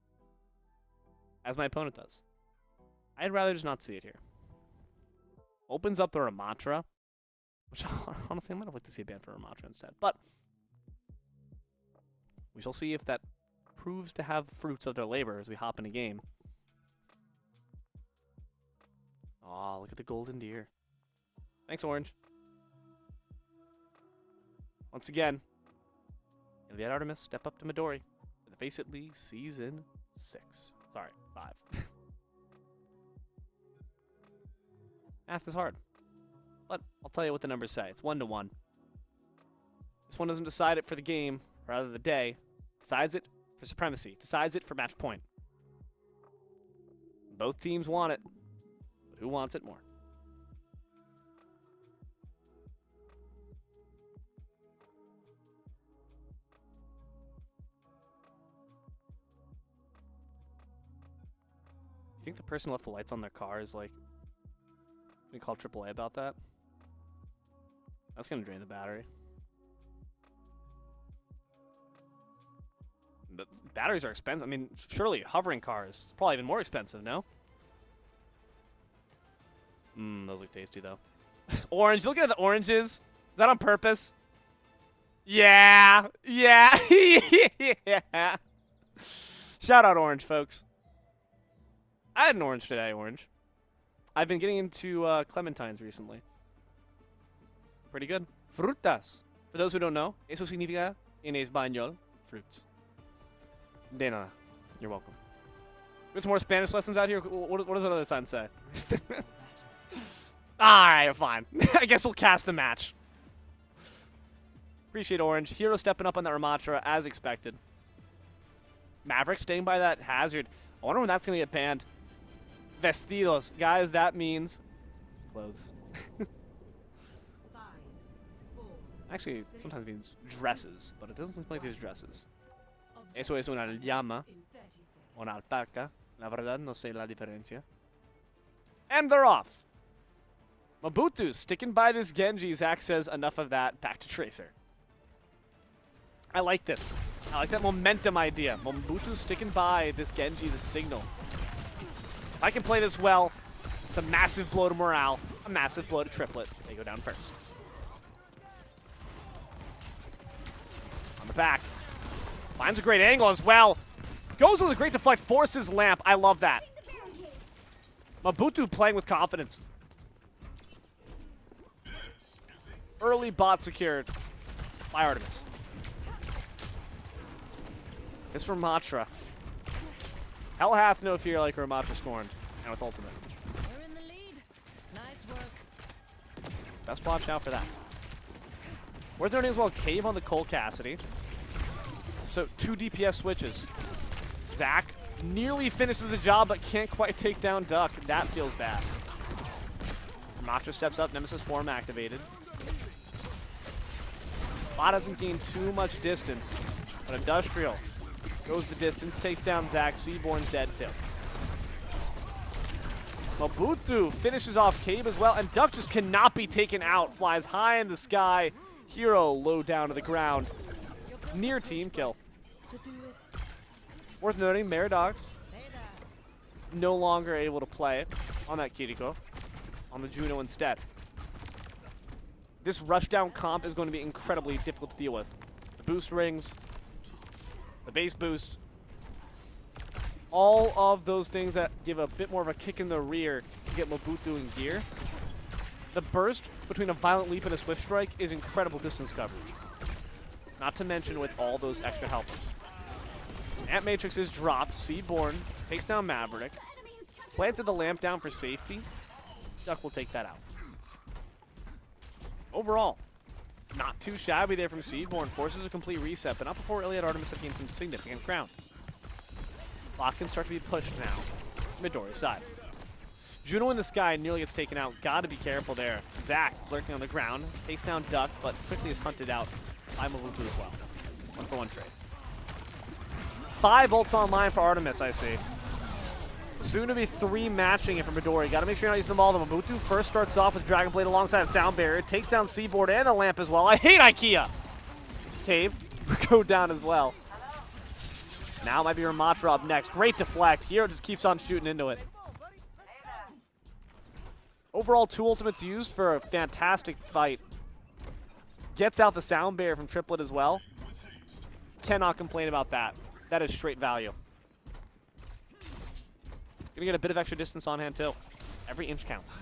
as my opponent does. I'd rather just not see it here. Opens up the Ramatra, which honestly I might have liked to see a ban for Ramatra instead. But we shall see if that proves to have fruits of their labor as we hop in a game. Oh, look at the golden deer. Thanks, Orange. Once again, ILIAD Artemis step up to Midori for the FACEIT League Season 6. Sorry, 5. Math is hard. But I'll tell you what the numbers say. It's 1-1. This one doesn't decide it for the game, or rather the day. Decides it for supremacy. Decides it for match point. Both teams want it, but who wants it more? You think the person who left the lights on their car is like, can we call AAA about that? That's gonna drain the battery. The batteries are expensive. I mean, surely hovering cars, it's probably even more expensive, no? Those look tasty though. Orange, looking at the oranges. Is that on purpose? Yeah, yeah, yeah. Shout out Orange, folks. I had an orange today, Orange. I've been getting into clementines recently. Pretty good. Frutas. For those who don't know, eso significa en español, fruits. De nada. You're welcome. Get some more Spanish lessons out here. What does that other sign say? Alright, fine. I guess we'll cast the match. Appreciate Orange. Hero stepping up on that Ramatra as expected. Maverick staying by that hazard. I wonder when that's going to get banned. Vestidos. Guys, that means clothes. 5, 4, Actually, sometimes it means dresses, but it doesn't seem like there's dresses. Eso es una llama, una alpaca. La verdad, no sé la diferencia. And they're off. Mobutu sticking by this Genji. Zach says, enough of that. Back to Tracer. I like this. I like that momentum idea. Mobutu sticking by this Genji is a signal. If I can play this well, it's a massive blow to morale, a massive blow to Triplet. They go down first. On the back. Finds a great angle as well. Goes with a great deflect, forces lamp. I love that. Mobutu playing with confidence. Early bot secured by Artemis. This Ramatra. Hell hath no fear like Ramatra scorned. And with ultimate. We're in the lead. Nice work. Best watch out for that. Worth noting as well, Cave on the Cole Cassidy. So 2 DPS switches. Zach nearly finishes the job, but can't quite take down Duck. That feels bad. Ramatra steps up, Nemesis form activated. Bot doesn't gain too much distance, but Industrial goes the distance, takes down Zach. Seaborn's dead too. Mobutu finishes off Cabe as well, and Duck just cannot be taken out. Flies high in the sky. Hero low down to the ground. Near team kill. Worth noting, Maradox no longer able to play on that Kiriko. On the Juno instead. This rushdown comp is going to be incredibly difficult to deal with. The boost rings, the base boost, all of those things that give a bit more of a kick in the rear to get Mobutu in gear. The burst between a violent leap and a swift strike is incredible distance coverage. Not to mention with all those extra helpers. Ant Matrix is dropped. Seaborn takes down Maverick. Planted the lamp down for safety. Duck will take that out. Overall, not too shabby there from Seaborn. Forces a complete reset, but not before ILIAD Artemis have gained some significant ground. Bot can start to be pushed now. Midori's side. Juno in the sky nearly gets taken out. Gotta be careful there. Zach lurking on the ground. Takes down Duck, but quickly is hunted out by Mobutu as well. 1-for-1 trade. 5 ults online for Artemis, I see. Soon to be 3 matching it for Midori. Got to make sure you're not using them all. The Mabutu first starts off with Dragon Blade alongside Sound Barrier. Takes down Seaboard and the Lamp as well. I hate IKEA! Cave go down as well. Now might be Ramatra up next. Great deflect. Hero just keeps on shooting into it. Overall, 2 ultimates used for a fantastic fight. Gets out the Sound Barrier from Triplet as well. Cannot complain about that. That is straight value. Gonna get a bit of extra distance on hand too. Every inch counts.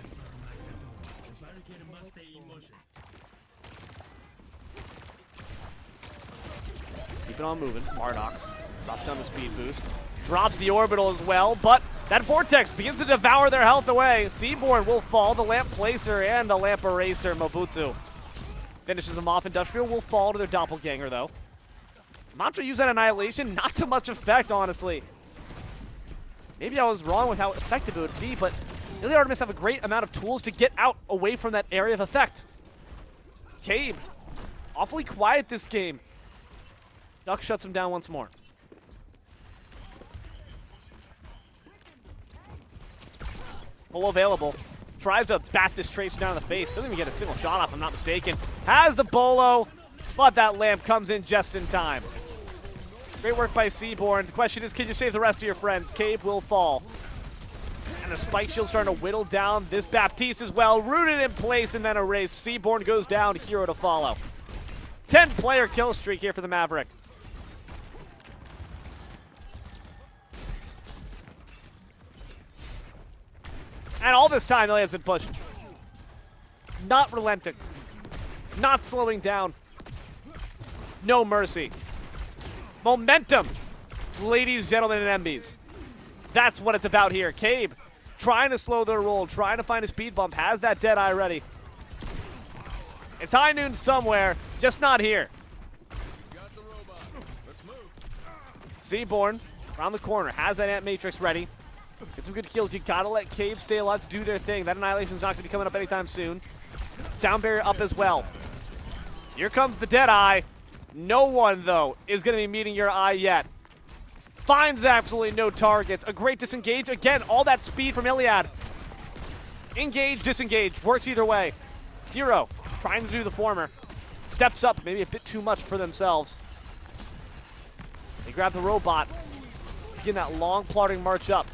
Keep it on moving. Mardox drops down the speed boost. Drops the orbital as well, but that Vortex begins to devour their health away. Seaborn will fall. The Lamp Placer and the Lamp Eraser, Mabutu. Finishes them off. Industrial will fall to their Doppelganger though. Mantra used that Annihilation. Not too much effect, honestly. Maybe I was wrong with how effective it would be, but ILIAD Artemis have a great amount of tools to get out away from that area of effect. Cabe, awfully quiet this game. Duck shuts him down once more. Full available. Tries to bat this Tracer down in the face. Doesn't even get a single shot off, if I'm not mistaken. Has the bolo, but that Lamp comes in just in time. Great work by Seaborn. The question is, can you save the rest of your friends? Cave will fall. And the Spike Shield starting to whittle down this Baptiste as well. Rooted in place and then erased. Seaborn goes down, Hero to follow. 10-player kill streak here for the Maverick. And all this time, ILIAD's been pushed. Not relenting. Not slowing down. No mercy. Momentum, ladies, gentlemen, and MBs. That's what it's about here. Cabe trying to slow their roll, trying to find a speed bump, has that Deadeye ready. It's high noon somewhere, just not here. Seaborn around the corner, has that Ant Matrix ready. Get some good kills. You gotta let Cave stay alive to do their thing. That Annihilation's not gonna be coming up anytime soon. Sound Barrier up as well. Here comes the Deadeye. No one, though, is going to be meeting your eye yet. Finds absolutely no targets. A great disengage. Again, all that speed from ILIAD. Engage, disengage. Works either way. Hero trying to do the former. Steps up, maybe a bit too much for themselves. They grab the robot. Begin that long, plodding march up.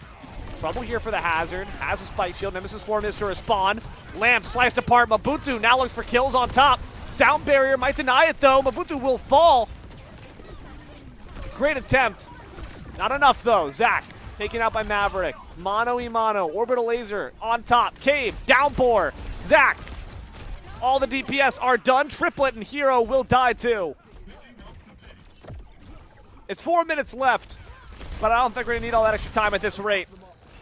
Trouble here for the Hazard. Has a Spike Shield. Nemesis form is to respond. Lamp sliced apart. Mabutu now looks for kills on top. Sound Barrier might deny it though. Mabutu will fall. Great attempt. Not enough though. Zach taken out by Maverick. Mono e mono. Orbital Laser on top. Cave. Downpour. Zach. All the DPS are done. Triplet and Hero will die too. It's 4 minutes left, but I don't think we're going to need all that extra time at this rate.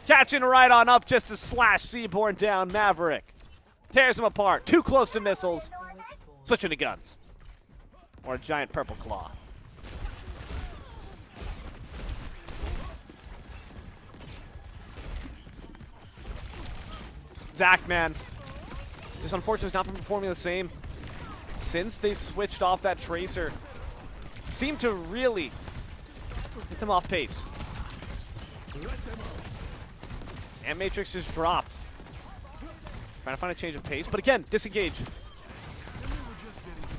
Catching right on up just to slash Seaborn down. Maverick tears him apart. Too close to missiles. Switching to guns. Or a giant purple claw. Zach, man. This unfortunately has not been performing the same since they switched off that Tracer. Seemed to really get them off pace. And Matrix just dropped. Trying to find a change of pace, but again, disengage.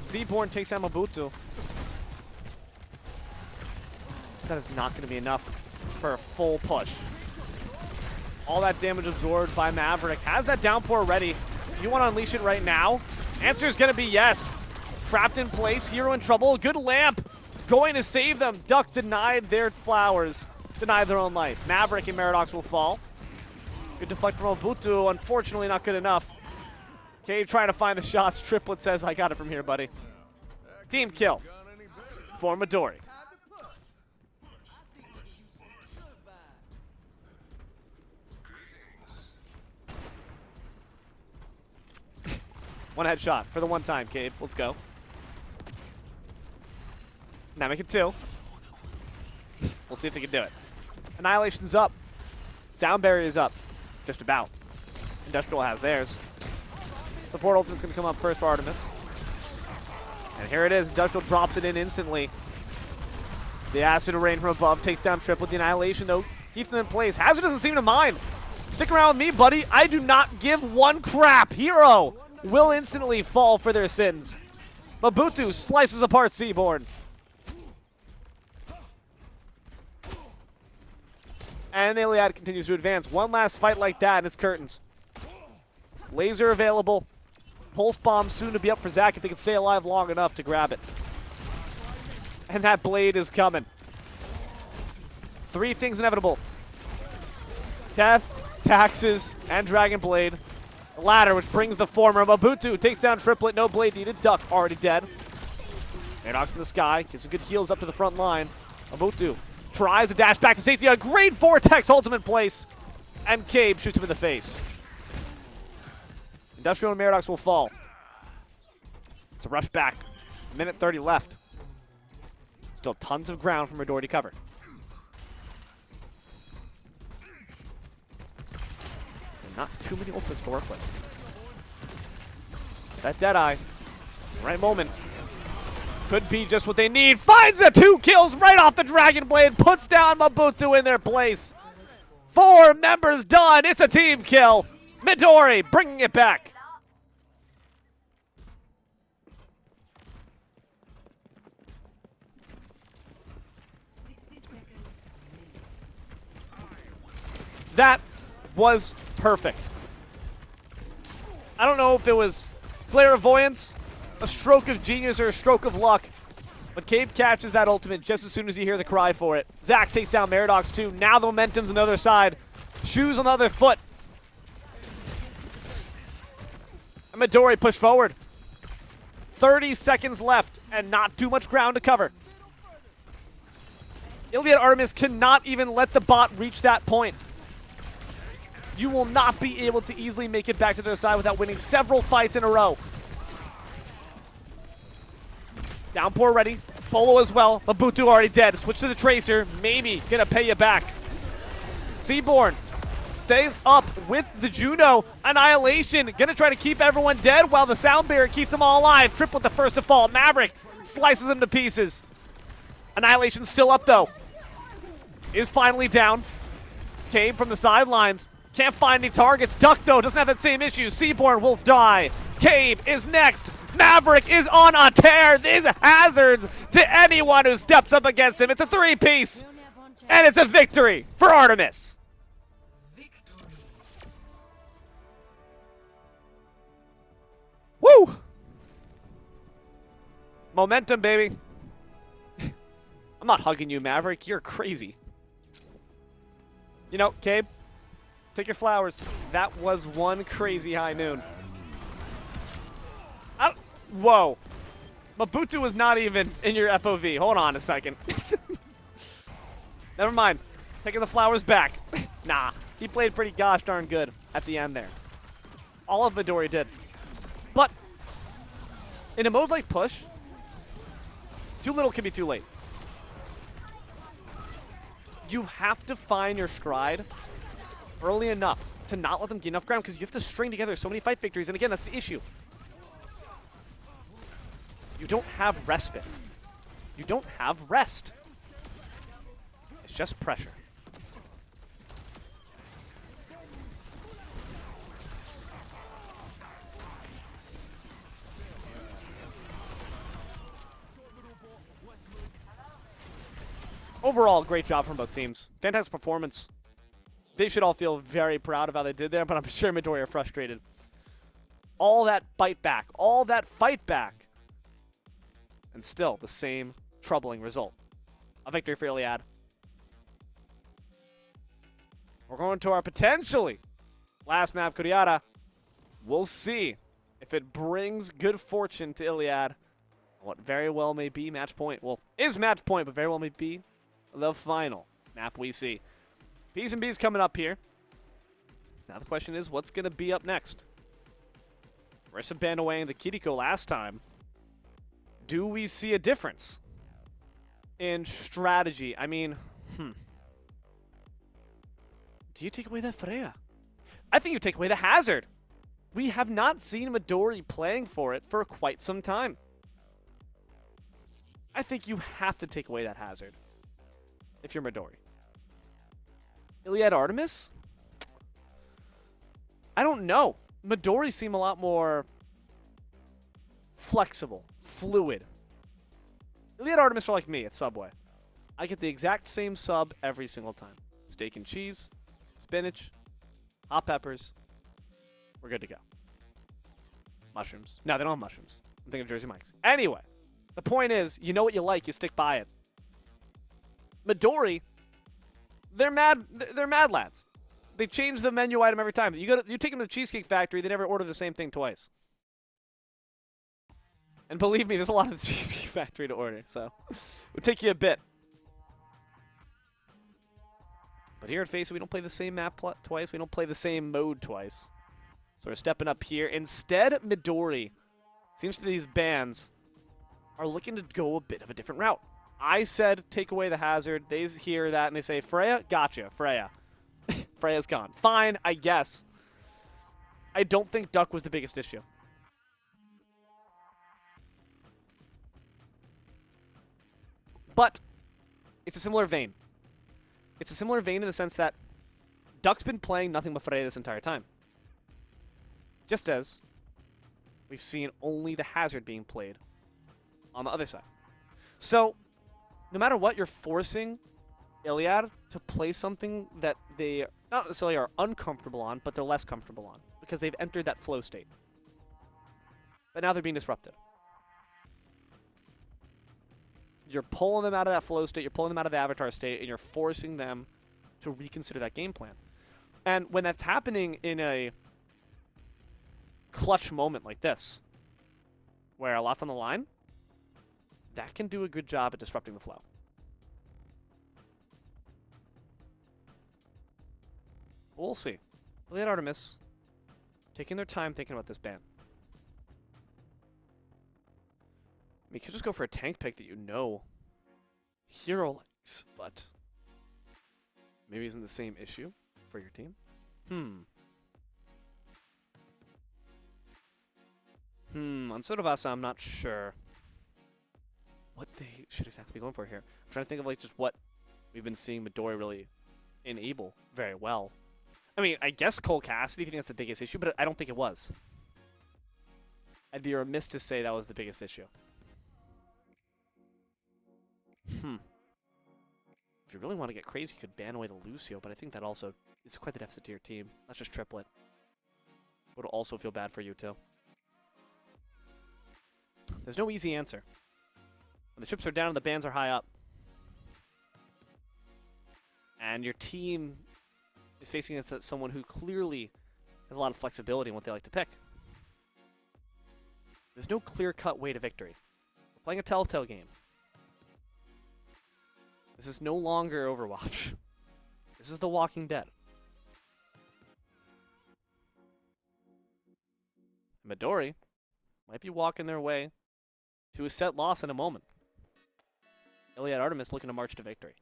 Seaborn takes out Mabutu. That is not going to be enough for a full push. All that damage absorbed by Maverick. Has that downpour ready. If you want to unleash it right now, answer is going to be yes. Trapped in place, Hero in trouble. Good Lamp going to save them. Duck denied their flowers, denied their own life. Maverick and Maradox will fall. Good deflect from Mabutu, unfortunately not good enough. Cave trying to find the shots. Triplet says, I got it from here, buddy. Team kill for Midori. One headshot for the one time, Cave. Let's go. Now make it 2. We'll see if they can do it. Annihilation's up. Sound Barrier is up. Just about. Industrial has theirs. Support ultimate's going to come up first for Artemis. And here it is. Industrial drops it in instantly. The acid rain from above takes down Triplet. The Annihilation, though, Keeps them in place. Hazard doesn't seem to mind. Stick around with me, buddy. I do not give one crap. Hero will instantly fall for their sins. Mabutu slices apart Seaborn. And ILIAD continues to advance. One last fight like that, and it's curtains. Laser available. Pulse bomb soon to be up for Zach if they can stay alive long enough to grab it. And that blade is coming. Three things inevitable. Death, taxes, and Dragon Blade. The latter, which brings the former. Mabutu takes down Triplet. No blade needed. Duck already dead. Maradox in the sky. Gets some good heals up to the front line. Mabutu tries to dash back to safety. A great Vortex ultimate place. And Cabe shoots him in the face. Industrial and Maradox will fall. It's a rush back. Minute 30 left. Still tons of ground for Midori to cover. And not too many ultimates to work with. That Deadeye, right moment, could be just what they need. Finds the 2 kills right off the Dragon Blade. Puts down Mabutu in their place. 4 members done. It's a team kill. Midori bringing it back. That was perfect. I don't know if it was clairvoyance, a stroke of genius, or a stroke of luck, but Cabe catches that ultimate just as soon as you hear the cry for it. Zach takes down Maradox too. Now the momentum's on the other side. Shoes on the other foot. And Midori pushed forward. 30 seconds left and not too much ground to cover. ILIAD Artemis cannot even let the bot reach that point. You will not be able to easily make it back to their side without winning several fights in a row. Downpour ready. Polo as well. Mabutu already dead. Switch to the Tracer. Maybe gonna pay you back. Seaborn stays up with the Juno. Annihilation gonna try to keep everyone dead while the Sound Barrier keeps them all alive. Trip with the first to fall. Maverick slices them to pieces. Annihilation's still up though. Is finally down. Came from the sidelines. Can't find any targets. Duck, though, doesn't have that same issue. Seaborn will die. Cabe is next. Maverick is on a tear. These hazards to anyone who steps up against him. It's a 3-piece. And it's a victory for Artemis. Woo! Momentum, baby. I'm not hugging you, Maverick. You're crazy. You know, Cabe, take your flowers. That was one crazy high noon. Whoa. Mabutu was not even in your FOV. Hold on a second. Never mind. Taking the flowers back. Nah. He played pretty gosh darn good at the end there. All of Midori did. But in a mode like push, too little can be too late. You have to find your stride early enough to not let them gain enough ground because you have to string together so many fight victories. And again, that's the issue. You don't have respite. You don't have rest. It's just pressure. Overall, great job from both teams. Fantastic performance. They should all feel very proud of how they did there, but I'm sure Midori are frustrated. All that bite back, all that fight back, and still the same troubling result. A victory for ILIAD. We're going to our potentially last map, Kuriara. We'll see if it brings good fortune to ILIAD. What very well may be match point. Well, is match point, but very well may be the final map we see. P's and B's coming up here. Now the question is, what's going to be up next? Rissa banned away in the Kiriko last time. Do we see a difference in strategy? I mean, do you take away that Freya? I think you take away the Hazard. We have not seen Midori playing for it for quite some time. I think you have to take away that Hazard if you're Midori. ILIAD Artemis? I don't know. Midori seem a lot more flexible, fluid. ILIAD Artemis are like me at Subway. I get the exact same sub every single time. Steak and cheese, spinach, hot peppers. We're good to go. Mushrooms. No, they don't have mushrooms. I'm thinking of Jersey Mike's. Anyway, the point is, you know what you like, you stick by it. Midori, they're mad lads. They change the menu item every time. You take them to the Cheesecake Factory, they never order the same thing twice. And believe me, there's a lot of the Cheesecake Factory to order, so it would take you a bit. But here at FACEIT, we don't play the same map twice. We don't play the same mode twice. So we're stepping up here. Instead, Midori, seems to these bands, are looking to go a bit of a different route. I said take away the hazard. They hear that and they say, Freya, gotcha, Freya. Freya's gone. Fine, I guess. I don't think Duck was the biggest issue. But it's a similar vein. It's a similar vein in the sense that Duck's been playing nothing but Freya this entire time. Just as we've seen only the hazard being played on the other side. So, no matter what, you're forcing ILIAD to play something that they not necessarily are uncomfortable on, but they're less comfortable on. Because they've entered that flow state. But now they're being disrupted. You're pulling them out of that flow state, you're pulling them out of the avatar state, and you're forcing them to reconsider that game plan. And when that's happening in a clutch moment like this, where a lot's on the line, that can do a good job at disrupting the flow. We'll see. ILIAD Artemis taking their time thinking about this ban. I mean, you could just go for a tank pick that you know Hero likes, but maybe isn't the same issue for your team. On Sodavasa, I'm not sure what they should exactly be going for here. I'm trying to think of like just what we've been seeing Midori really enable very well. I mean, I guess Cole Cassidy, if you think that's the biggest issue, but I don't think it was. I'd be remiss to say that was the biggest issue. If you really want to get crazy, you could ban away the Lucio, but I think that also is quite the deficit to your team. That's just triplet. Would also feel bad for you, too. There's no easy answer. When the chips are down and the bans are high up, and your team is facing against someone who clearly has a lot of flexibility in what they like to pick, there's no clear-cut way to victory. We're playing a Telltale game. This is no longer Overwatch. This is The Walking Dead. Midori might be walking their way to a set loss in a moment. ILIAD Artemis looking to march to victory.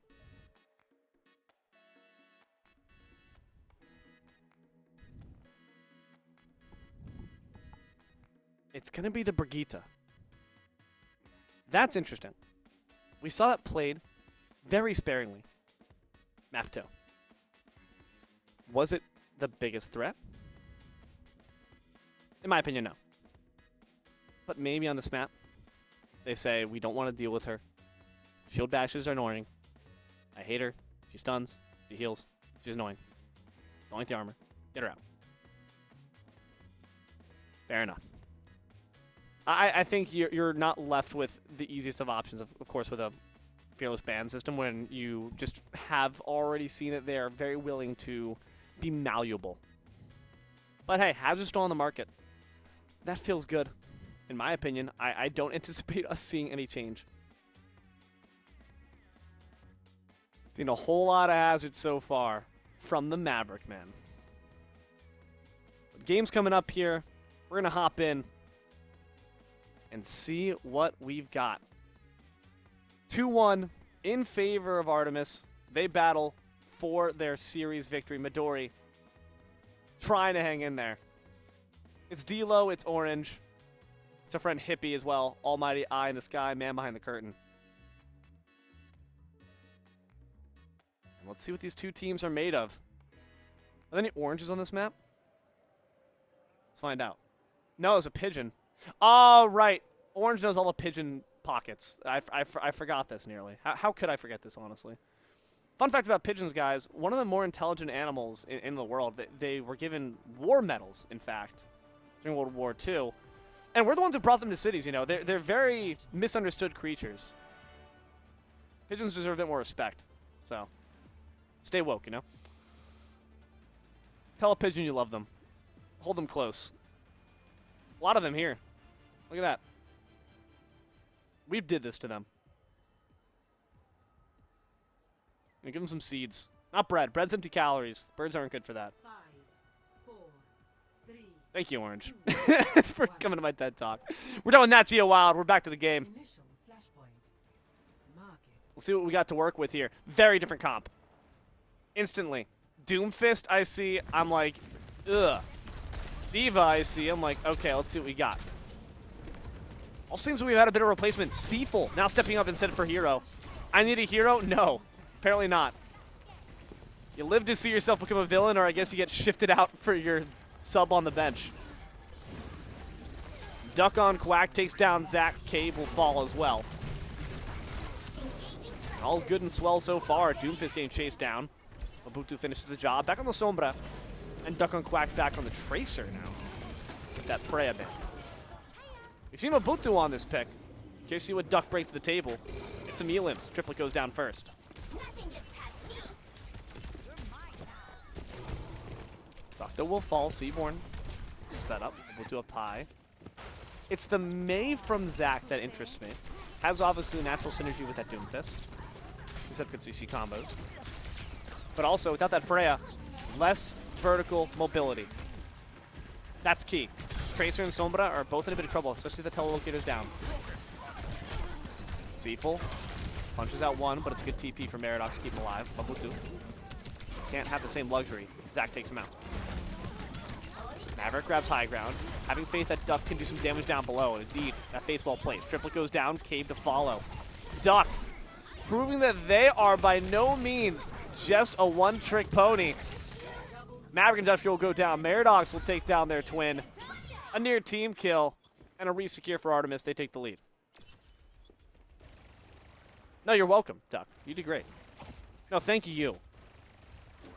It's going to be the Brigitte. That's interesting. We saw that played very sparingly. Map 2. Was it the biggest threat? In my opinion, no. But maybe on this map, they say, we don't want to deal with her. Shield bashes are annoying. I hate her. She stuns. She heals. She's annoying. Don't like the armor. Get her out. Fair enough. I think you're not left with the easiest of options, of course, with a Fearless ban system when you just have already seen it. They are very willing to be malleable. But hey, Hazard's still on the market. That feels good. In my opinion, I don't anticipate us seeing any change. Seen a whole lot of Hazard so far from the Maverick, man. But game's coming up here. We're going to hop in and see what we've got. 2-1 in favor of Artemis. They battle for their series victory. Midori trying to hang in there. It's D-Lo, it's Orange. It's our friend Hippie as well. Almighty Eye in the sky, man behind the curtain. Let's see what these two teams are made of. Are there any oranges on this map? Let's find out. No, it's a pigeon. Oh, right. Orange knows all the pigeon pockets. I forgot this nearly. How could I forget this, honestly? Fun fact about pigeons, guys. One of the more intelligent animals in the world. They were given war medals, in fact, during World War II. And we're the ones who brought them to cities, you know. They're very misunderstood creatures. Pigeons deserve a bit more respect. So, stay woke, you know. Tell a pigeon you love them. Hold them close. A lot of them here. Look at that. We did this to them. And give them some seeds. Not bread. Bread's empty calories. Birds aren't good for that. 5, 4, 3. Thank you, Orange, for coming to my TED Talk. We're done with Nat Geo Wild. We're back to the game. Initial flashpoint. Mark it. Let's see what we got to work with here. Very different comp. Instantly. Doomfist, I see. I'm like, ugh. Diva, I see. I'm like, okay, let's see what we got. Also seems we've had a bit of replacement. Seaful now stepping up instead for hero. I need a hero? No. Apparently not. You live to see yourself become a villain, or I guess you get shifted out for your sub on the bench. Duck on Quack takes down Zach. Cave will fall as well. All's good and swell so far. Doomfist getting chased down. Mobutu finishes the job. Back on the Sombra. And Duck on Quack back on the Tracer now. With that Freya bit. We've seen Mobutu on this pick. In case you see what Duck brings to the table. It's some elims. Triplet goes down first. Doctor will fall. Seaborn gets that up. Mobutu up high. It's the Mei from Zac that interests me. Has obviously a natural synergy with that Doomfist. Except could CC combos. But also, without that Freya, less vertical mobility. That's key. Tracer and Sombra are both in a bit of trouble, especially the telelocator's down. Seaful punches out one, but it's a good TP for Meradox to keep him alive. Mobutu can't have the same luxury. Zac takes him out. Maverick grabs high ground, having faith that Duck can do some damage down below, and indeed, that faith's well placed. Triplet goes down, Cave to follow. Duck proving that they are by no means just a one-trick pony. Maverick Industrial will go down. Meradox will take down their twin. A near team kill and a re-secure for Artemis. They take the lead. No, you're welcome, Duck. You did great. No, thank you.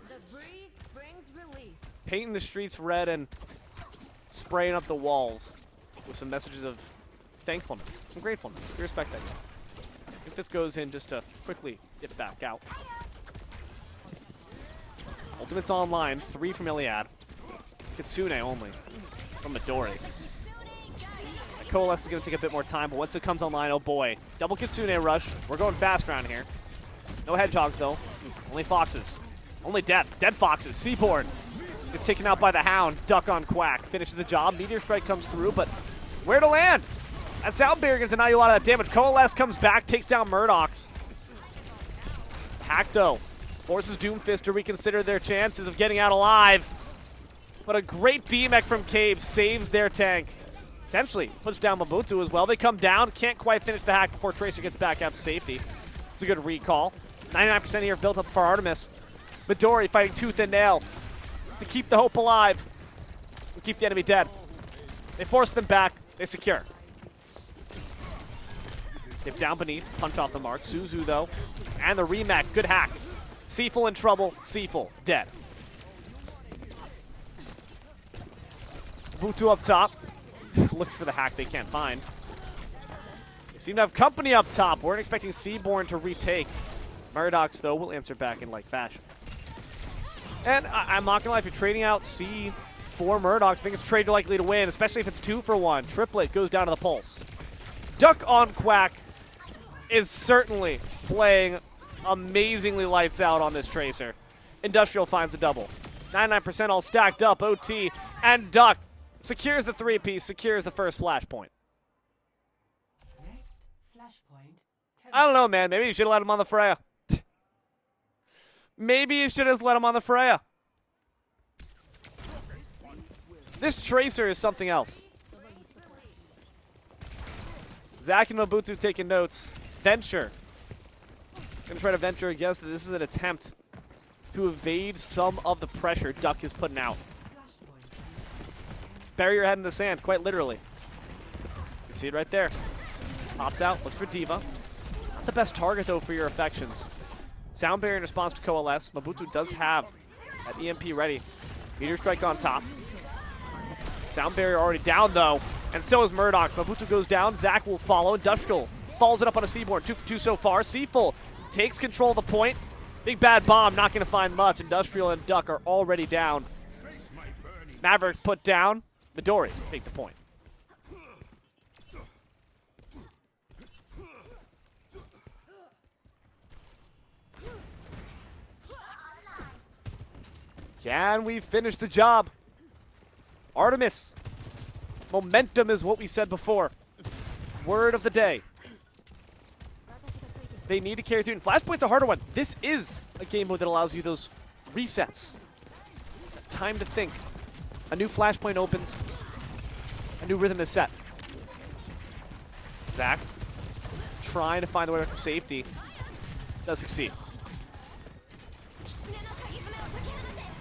The breeze brings relief. Painting the streets red and spraying up the walls with some messages of thankfulness, some gratefulness. We respect that. If this goes in just to quickly get back out. Ultimate's online. 3 from ILIAD. Kitsune only from Midori. Coalesce is going to take a bit more time, but once it comes online, oh boy. Double Kitsune rush. We're going fast around here. No hedgehogs, though. Only foxes. Only deaths. Dead foxes. Seaborn gets taken out by the Hound. Duck on Quack. Finishes the job. Meteor Strike comes through, but where to land? That sound barrier going to deny you a lot of that damage. Coalesce comes back, takes down Murdoch's. Hack, though, forces Doomfist to reconsider their chances of getting out alive. But a great D-Mech from Cave saves their tank. Potentially puts down Mobutu as well. They come down, can't quite finish the hack before Tracer gets back out to safety. It's a good recall. 99% here built up for Artemis. Midori fighting tooth and nail to keep the hope alive and keep the enemy dead. They force them back. They secure. Dip down beneath, punch off the mark. Suzu, though, and the remake. Good hack. Seaful in trouble. Seaful dead. Mobutu up top. Looks for the hack they can't find. They seem to have company up top. Weren't expecting Seaborn to retake. Murdoch's, though, will answer back in like fashion. And I'm not gonna lie, if you're trading out C for Murdoch's, I think it's trade likely to win, especially if it's 2 for 1. Triplet goes down to the pulse. Duck on Quack is certainly playing amazingly lights out on this Tracer. Industrial finds a double. 99% all stacked up, OT, and Duck secures the 3-piece, secures the first flashpoint. Next flashpoint. I don't know, man. Maybe you should have let him on the Freya. Maybe you should have let him on the Freya. This Tracer is something else. Zac and Mobutu taking notes. Venture. Gonna try to venture a guess that this is an attempt to evade some of the pressure Duck is putting out. Bury your head in the sand, quite literally. You see it right there. Pops out, looks for Diva. Not the best target, though, for your affections. Sound barrier in response to Coalesce. Mabutu does have that EMP ready. Meteor Strike on top. Sound barrier already down, though. And so is Murdoch's. Mabutu goes down. Zach will follow. Industrial follows it up on a Seaborn. 2 for 2 so far. Seafull takes control of the point. Big Bad Bomb not going to find much. Industrial and Duck are already down. Maverick put down. Midori take the point. Can we finish the job? Artemis. Momentum is what we said before. Word of the day. They need to carry through. And Flashpoint's a harder one. This is a game mode that allows you those resets. Time to think. A new Flashpoint opens. A new rhythm is set. Zach trying to find the way back to safety. Does succeed.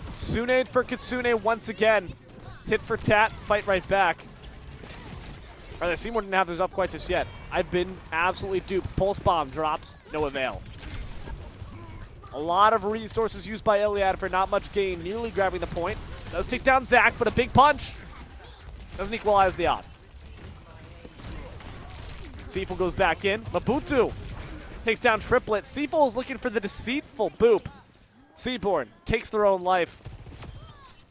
Kitsune for Kitsune once again. Tit for tat, fight right back. Or the Seymour didn't have those up quite just yet. I've been absolutely duped. Pulse Bomb drops, no avail. A lot of resources used by Iliad for not much gain, nearly grabbing the point. Does take down Zach, but a big punch doesn't equalize the odds. Seafull goes back in. Mabutu takes down Triplet. Seafull is looking for the deceitful boop. Seaborn takes their own life.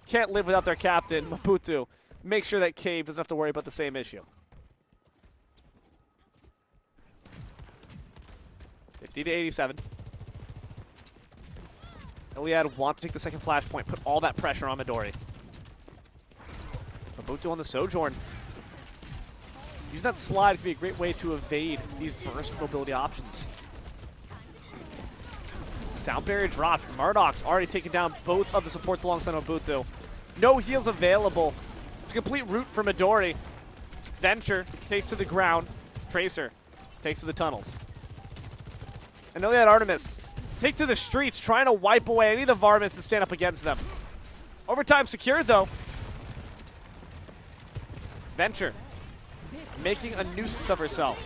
Can't live without their captain, Mabutu. Make sure that Cave doesn't have to worry about the same issue. 50 to 87. Iliad want to take the second flashpoint, put all that pressure on Midori. Mabutu on the Sojourn. Using that slide could be a great way to evade these burst mobility options. Sound barrier dropped. Murdoch's already taken down both of the supports alongside Mabutu. No heals available. It's a complete route for Midori. Venture takes to the ground. Tracer takes to the tunnels. And Iliad Artemis take to the streets, trying to wipe away any of the varmints that stand up against them. Overtime secured, though. Venture making a nuisance of herself.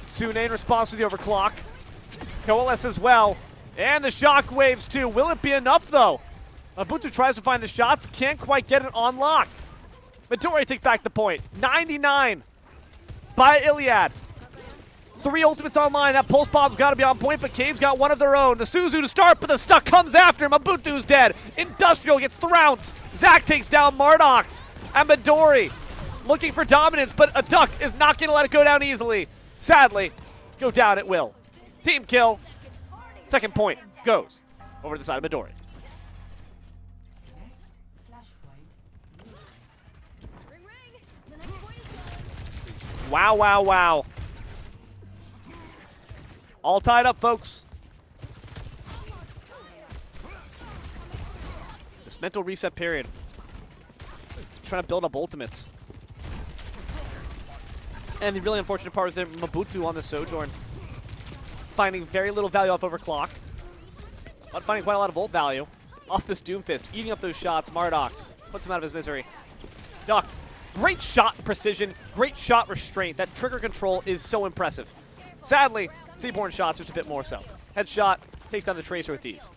Tsune in response to the overclock. Coalesce as well. And the shockwaves, too. Will it be enough, though? Mabutu tries to find the shots. Can't quite get it on lock. Midori takes back the point. 99 by Iliad. 3 ultimates online. That Pulse Bomb's got to be on point, but Cave's got one of their own. The Suzu to start, but the Stuck comes after him. Mabutu's dead. Industrial gets trounced. Zach takes down Mardox. And Midori looking for dominance, but a Duck is not going to let it go down easily. Sadly, go down at will. Team kill. Second point goes over to the side of Midori. Wow, wow, wow. All tied up, folks. This mental reset period. Trying to build up ultimates. And the really unfortunate part is that Mabutu on the Sojourn. Finding very little value off overclock. But finding quite a lot of ult value off this Doomfist. Eating up those shots. Mardox puts him out of his misery. Duck. Great shot precision. Great shot restraint. That trigger control is so impressive. Sadly, Seaborn shots just a bit more so. Headshot takes down the Tracer with ease.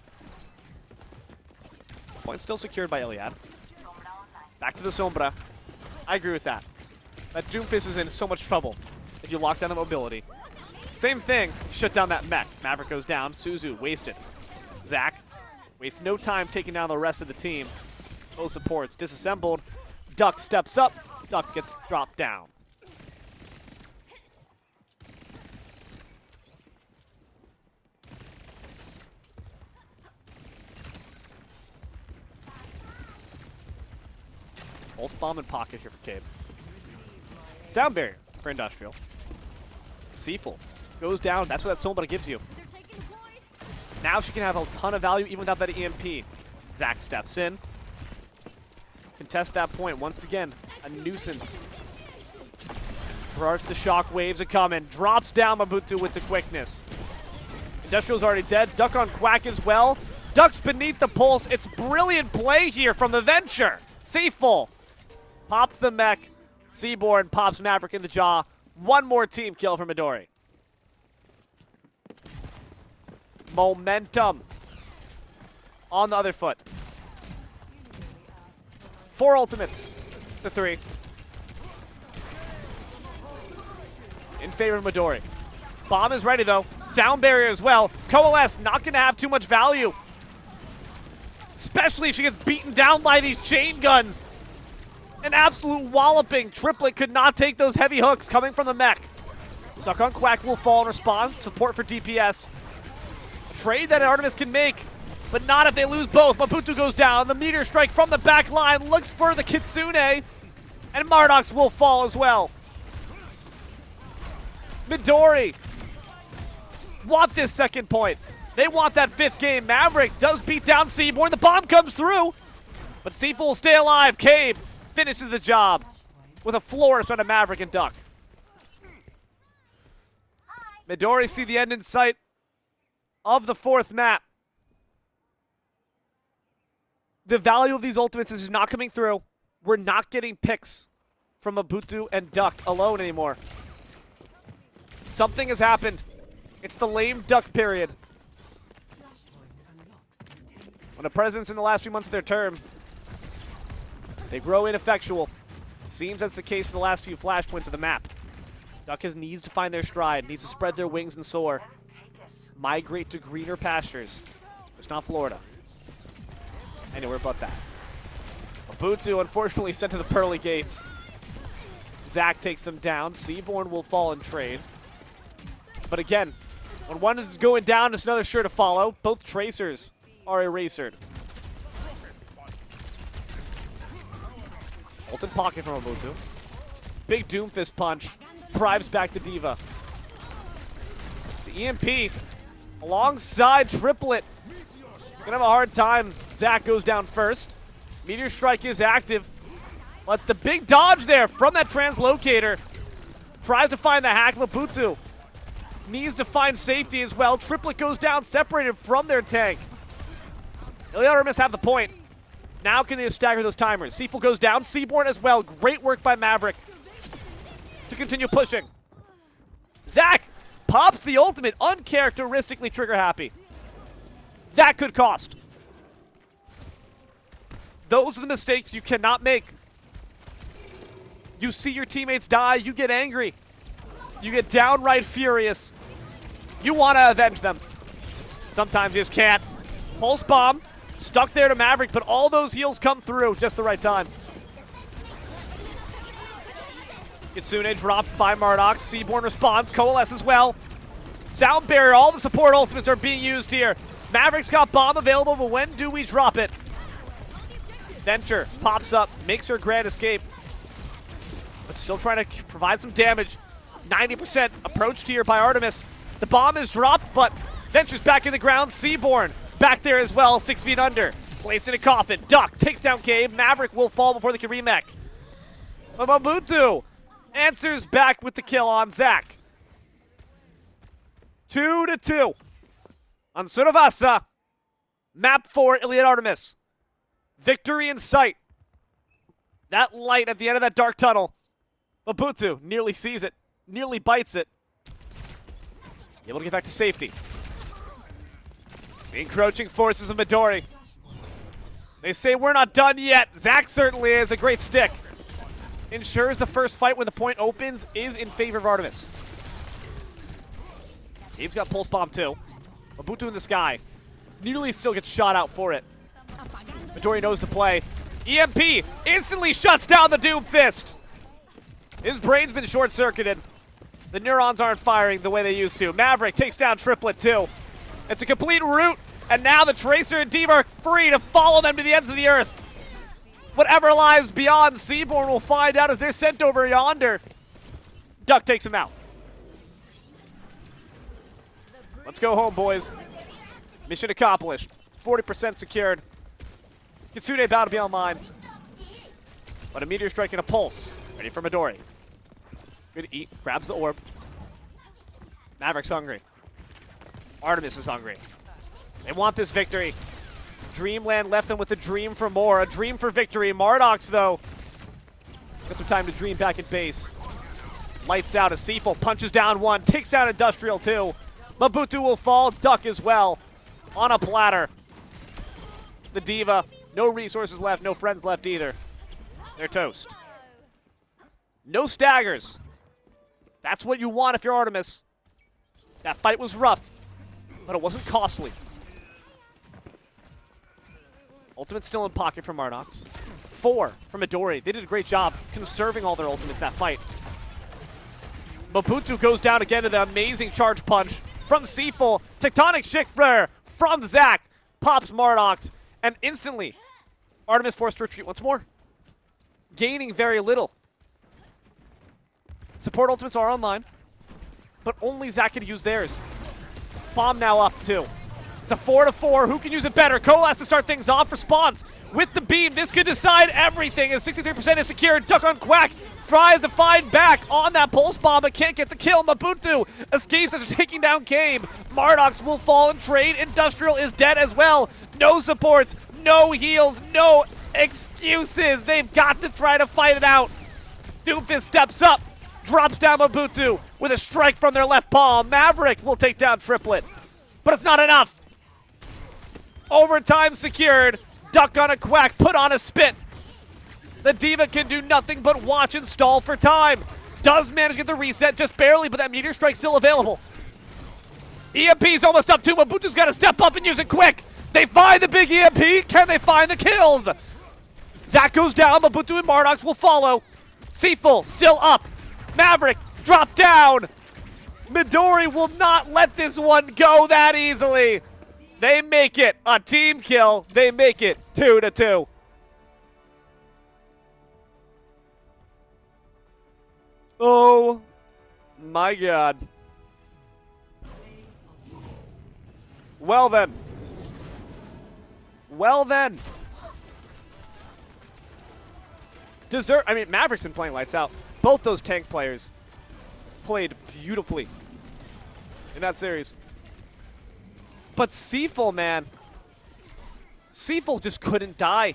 Point still secured by Iliad. Back to the Sombra. I agree with that. That Doomfist is in so much trouble if you lock down the mobility. Same thing, shut down that mech. Maverick goes down. Suzu wasted. Zach wastes no time taking down the rest of the team. Both supports disassembled. Duck steps up. Duck gets dropped down. Pulse Bomb in pocket here for Cabe. Sound barrier for Industrial. Seafull goes down. That's what that Sombra gives you. Now she can have a ton of value even without that EMP. Zach steps in. Contest that point once again. A nuisance. Starts the shockwaves are coming. Drops down Mabutu with the quickness. Industrial's already dead. Duck on Quack as well. Ducks beneath the pulse. It's brilliant play here from the Venture. Seafull pops the mech. Seaborn pops Maverick in the jaw. One more team kill for Midori. Momentum on the other foot. 4 ultimates to 3. In favor of Midori. Bomb is ready though. Sound barrier as well. Coalesce not going to have too much value. Especially if she gets beaten down by these chain guns. An absolute walloping. Triplet could not take those heavy hooks coming from the mech. Duck on Quack will fall in response. Support for DPS. A trade that Artemis can make, but not if they lose both. Mabutu goes down. The meteor strike from the back line looks for the Kitsune. And Mardox will fall as well. Midori want this second point. They want that 5th game. Maverick does beat down Seaborn. The bomb comes through, but Seafull will stay alive. Cabe finishes the job with a flourish on a Maverick and Duck. Midori see the end in sight of the 4th map. The value of these ultimates is not coming through. We're not getting picks from Mabutu and Duck alone anymore. Something has happened. It's the lame Duck period. When a president's in the last few months of their term, they grow ineffectual. Seems that's the case for the last few flashpoints of the map. Duck needs to find their stride, needs to spread their wings and soar. Migrate to greener pastures. It's not Florida. Anywhere but that. Mabutu unfortunately sent to the pearly gates. Zac takes them down. Seaborn will fall in trade. But again, when one is going down, there's another sure to follow. Both Tracers are erasered. Ult in pocket from Mabutu. Big Doomfist punch. Drives back the Diva. The EMP alongside Triplet. Gonna have a hard time. Zac goes down first. Meteor Strike is active. But the big dodge there from that translocator. Tries to find the hack. Mabutu needs to find safety as well. Triplet goes down, separated from their tank. ILIAD Artemis have the point. Now can they stagger those timers? Seafull goes down. Seaborn as well. Great work by Maverick to continue pushing. Zac pops the ultimate, uncharacteristically trigger happy. That could cost. Those are the mistakes you cannot make. You see your teammates die, you get angry. You get downright furious. You want to avenge them. Sometimes you just can't. Pulse bomb, stuck there to Maverick, but all those heals come through just the right time. Kitsune dropped by Mardox. Seaborn responds. Coalesce as well. Sound barrier. All the support ultimates are being used here. Maverick's got bomb available, but when do we drop it? Venture pops up, makes her grand escape, but still trying to provide some damage. 90% approached here by Artemis. The bomb is dropped, but Venture's back in the ground. Seaborn back there as well, 6 feet under. Placed in a coffin. Duck takes down Cave. Maverick will fall before they can remech. But Mabutu answers back with the kill on Zac. 2-2. On Sunavasa. Map 4, ILIAD Artemis. Victory in sight. That light at the end of that dark tunnel. Mabutu nearly sees it. Nearly bites it. Able to get back to safety. The encroaching forces of Midori. They say we're not done yet. Zac certainly is a great stick. Ensures the first fight when the point opens is in favor of Artemis. Dave's got Pulse Bomb too. Mabutu in the sky. Nearly still gets shot out for it. Midori knows the play. EMP instantly shuts down the Doom Fist. His brain's been short-circuited. The neurons aren't firing the way they used to. Maverick takes down Triplet too. It's a complete rout, and now the Tracer and Diva are free to follow them to the ends of the earth. Whatever lies beyond, Seaborn will find out as they're sent over yonder. Duck takes him out. Let's go home, boys. Mission accomplished. 40% secured. Kitsune about to be online. But a Meteor Strike and a Pulse. Ready for Midori. Good eat. Grabs the orb. Maverick's hungry. Artemis is hungry. They want this victory. Dreamland left them with a dream for more, a dream for victory. Mardox, though, got some time to dream back at base. Lights out as Seaful punches down one, takes down Industrial too. Mabutu will fall, duck as well, on a platter. The Diva, no resources left, no friends left either. They're toast. No staggers. That's what you want if you're Artemis. That fight was rough, but it wasn't costly. Ultimate still in pocket from Mardox. 4 from Midori. They did a great job conserving all their ultimates that fight. Mabutu goes down again to the amazing charge punch from Seaful. Tectonic Shift from Zac. Pops Mardox. And instantly, Artemis forced to retreat once more. Gaining very little. Support ultimates are online, but only Zac can use theirs. Bomb now up too. It's a 4-4. Who can use it better? Cole has to start things off. Response with the beam. This could decide everything as 63% is secured. Duck on Quack tries to find back on that pulse bomb, but can't get the kill. Mabutu escapes after taking down Came. Mardox will fall and trade. Industrial is dead as well. No supports, no heals, no excuses. They've got to try to fight it out. Doomfist steps up, drops down Mabutu with a strike from their left palm. Maverick will take down Triplet, but it's not enough. Overtime secured. Duck on a Quack, put on a spit. The Diva can do nothing but watch and stall for time. Does manage to get the reset, just barely, but that Meteor Strike's still available. EMP's almost up too. Mabutu's got to step up and use it quick. They find the big EMP. Can they find the kills? Zac goes down. Mabutu and Mardox will follow. Seaful still up. Maverick drop down. Midori will not let this one go that easily. They make it a team kill. They make it 2-2. Oh my God. Well then. Well then. Maverick's been playing lights out. Both those tank players played beautifully in that series. But Seaful, man. Seaful just couldn't die.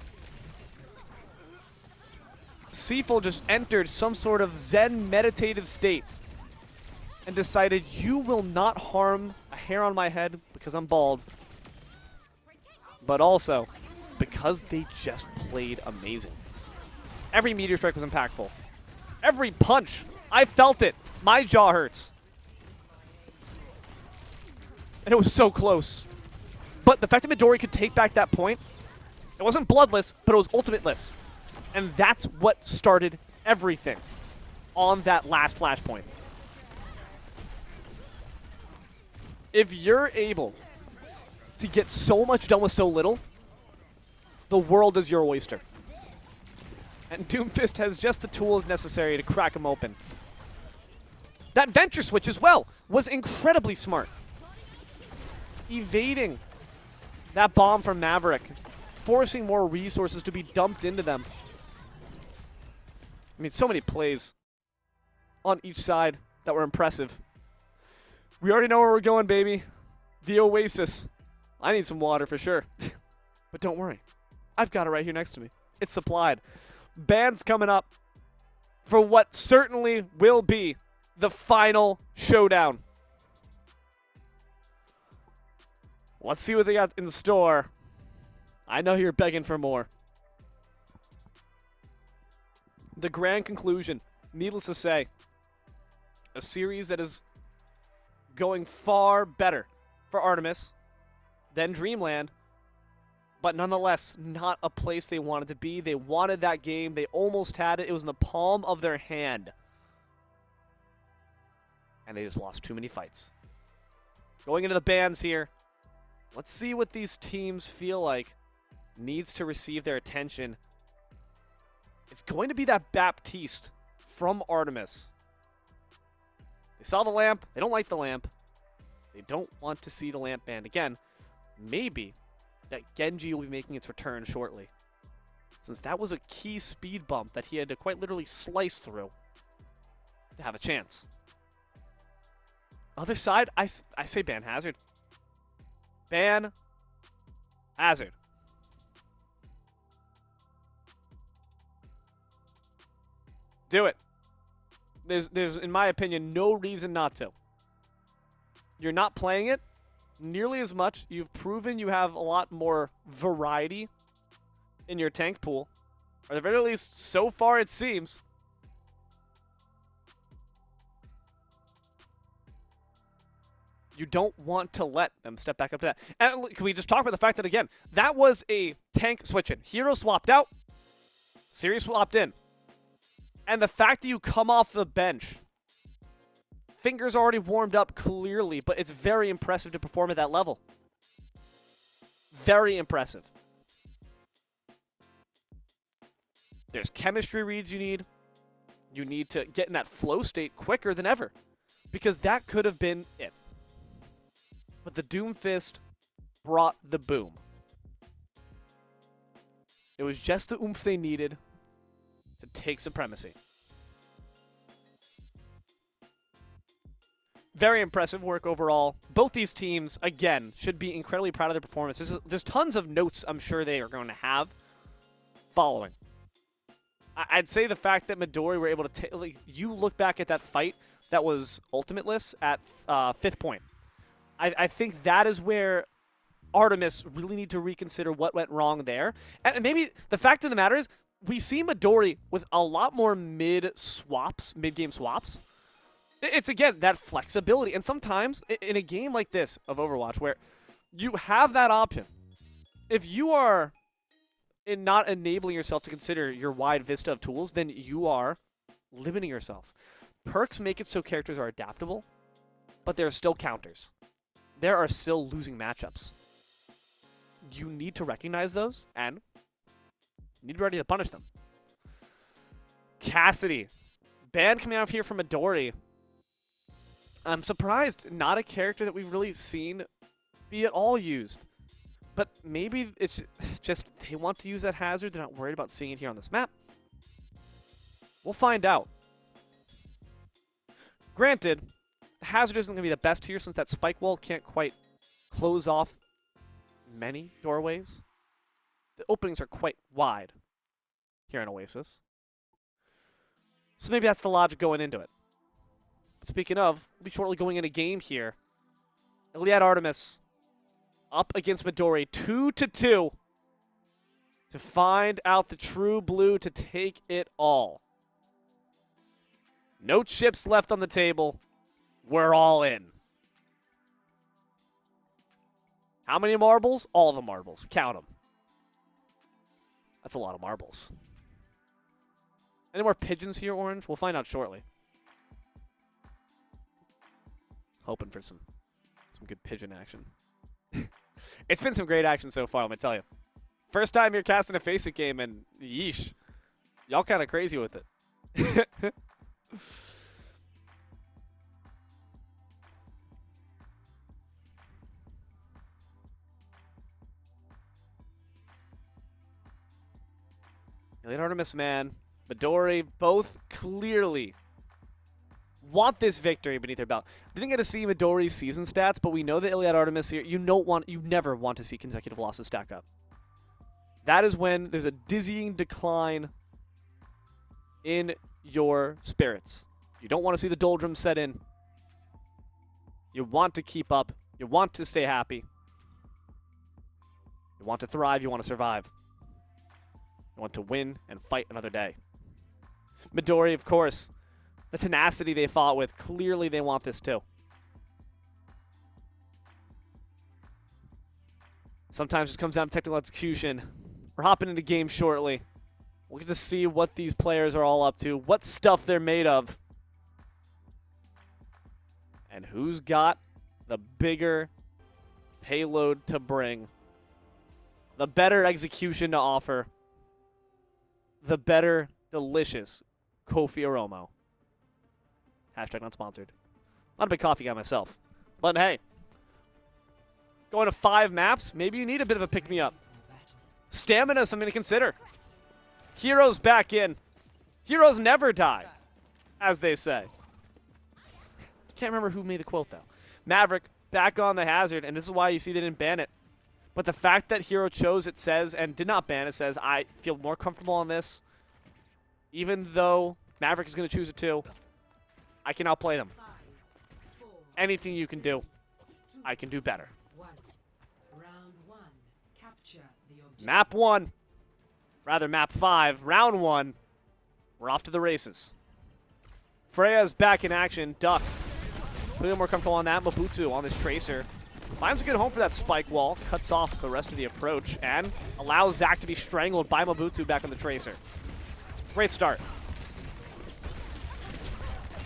Seaful just entered some sort of Zen meditative state and decided, you will not harm a hair on my head because I'm bald, but also because they just played amazing. Every Meteor Strike was impactful. Every punch, I felt it. My jaw hurts. And it was so close. But the fact that Midori could take back that point, it wasn't bloodless, but it was ultimateless. And that's what started everything on that last flashpoint. If you're able to get so much done with so little, the world is your oyster. And Doomfist has just the tools necessary to crack them open. That Venture Switch as well was incredibly smart. Evading that bomb from Maverick, forcing more resources to be dumped into them. I mean, so many plays on each side that were impressive. We already know where we're going, baby. The Oasis. I need some water for sure. But don't worry. I've got it right here next to me. It's supplied. Band's coming up for what certainly will be the final showdown. Let's see what they got in the store. I know you're begging for more. The grand conclusion, needless to say, a series that is going far better for Artemis than Dreamland, but nonetheless, not a place they wanted to be. They wanted that game. They almost had it. It was in the palm of their hand. And they just lost too many fights. Going into the bands here, let's see what these teams feel like needs to receive their attention. It's going to be that Baptiste from Artemis. They saw the lamp. They don't like the lamp. They don't want to see the lamp banned again. Maybe that Genji will be making its return shortly, since that was a key speed bump that he had to quite literally slice through to have a chance. Other side, I say ban Hazard. Ban Hazard. Do it. There's, in my opinion, no reason not to. You're not playing it nearly as much. You've proven you have a lot more variety in your tank pool. Or at the very least, so far it seems. You don't want to let them step back up to that. And can we just talk about the fact that, again, that was a tank switch-in. Hero swapped out. Series swapped in. And the fact that you come off the bench, fingers already warmed up clearly, but it's very impressive to perform at that level. Very impressive. There's chemistry reads you need. You need to get in that flow state quicker than ever, because that could have been it. But the Doomfist brought the boom. It was just the oomph they needed to take supremacy. Very impressive work overall. Both these teams, again, should be incredibly proud of their performance. There's tons of notes I'm sure they are going to have following. I'd say the fact that Midori were able to take... Like, you look back at that fight that was ultimateless at 5th point. I think that is where Artemis really need to reconsider what went wrong there. And maybe the fact of the matter is, we see Midori with a lot more mid-game swaps. It's, again, that flexibility. And sometimes, in a game like this of Overwatch, where you have that option, if you are not enabling yourself to consider your wide vista of tools, then you are limiting yourself. Perks make it so characters are adaptable, but there are still counters. There are still losing matchups. You need to recognize those, and you need to be ready to punish them. Cassidy. Ban coming out of here from Midori. I'm surprised. Not a character that we've really seen be at all used. But maybe it's just they want to use that hazard. They're not worried about seeing it here on this map. We'll find out. Granted, the hazard isn't going to be the best here since that spike wall can't quite close off many doorways. The openings are quite wide here in Oasis. So maybe that's the logic going into it. Speaking of, we'll be shortly going in a game here. ILIAD Artemis up against Midori 2-2 to find out the true blue to take it all. No chips left on the table. We're all in. How many marbles? All the marbles. Count them. That's a lot of marbles. Any more pigeons here, Orange? We'll find out shortly. Hoping for some good pigeon action. It's been some great action so far, I'm going to tell you. First time you're casting a FACEIT game, and yeesh. Y'all kind of crazy with it. ILIAD Artemis, man. Midori, both clearly want this victory beneath their belt. Didn't get to see Midori's season stats, but we know that ILIAD Artemis here, you never want to see consecutive losses stack up. That is when there's a dizzying decline in your spirits. You don't want to see the doldrums set in. You want to keep up. You want to stay happy. You want to thrive. You want to survive. You want to win and fight another day. Midori, of course, the tenacity they fought with, clearly they want this too. Sometimes it just comes down to technical execution. We're hopping into game shortly. We'll get to see what these players are all up to, what stuff they're made of, and who's got the bigger payload to bring, the better execution to offer, the better, delicious Kofi Oromo. Hashtag not sponsored. Not a big coffee guy myself. But hey, going to 5 maps, maybe you need a bit of a pick-me-up. Stamina is something to consider. Heroes back in. Heroes never die, as they say. Can't remember who made the quote, though. Maverick back on the hazard, and this is why you see they didn't ban it. But the fact that Hero chose, it says, and did not ban it, says, I feel more comfortable on this. Even though Maverick is going to choose it too. I can outplay them. Anything you can do, I can do better. Map 1. Rather, map 5. Round 1. We're off to the races. Freya's back in action. Duck. A little more comfortable on that. Mobutu on this Tracer. Finds a good home for that spike wall. Cuts off the rest of the approach and allows Zac to be strangled by Mobutu back on the Tracer. Great start.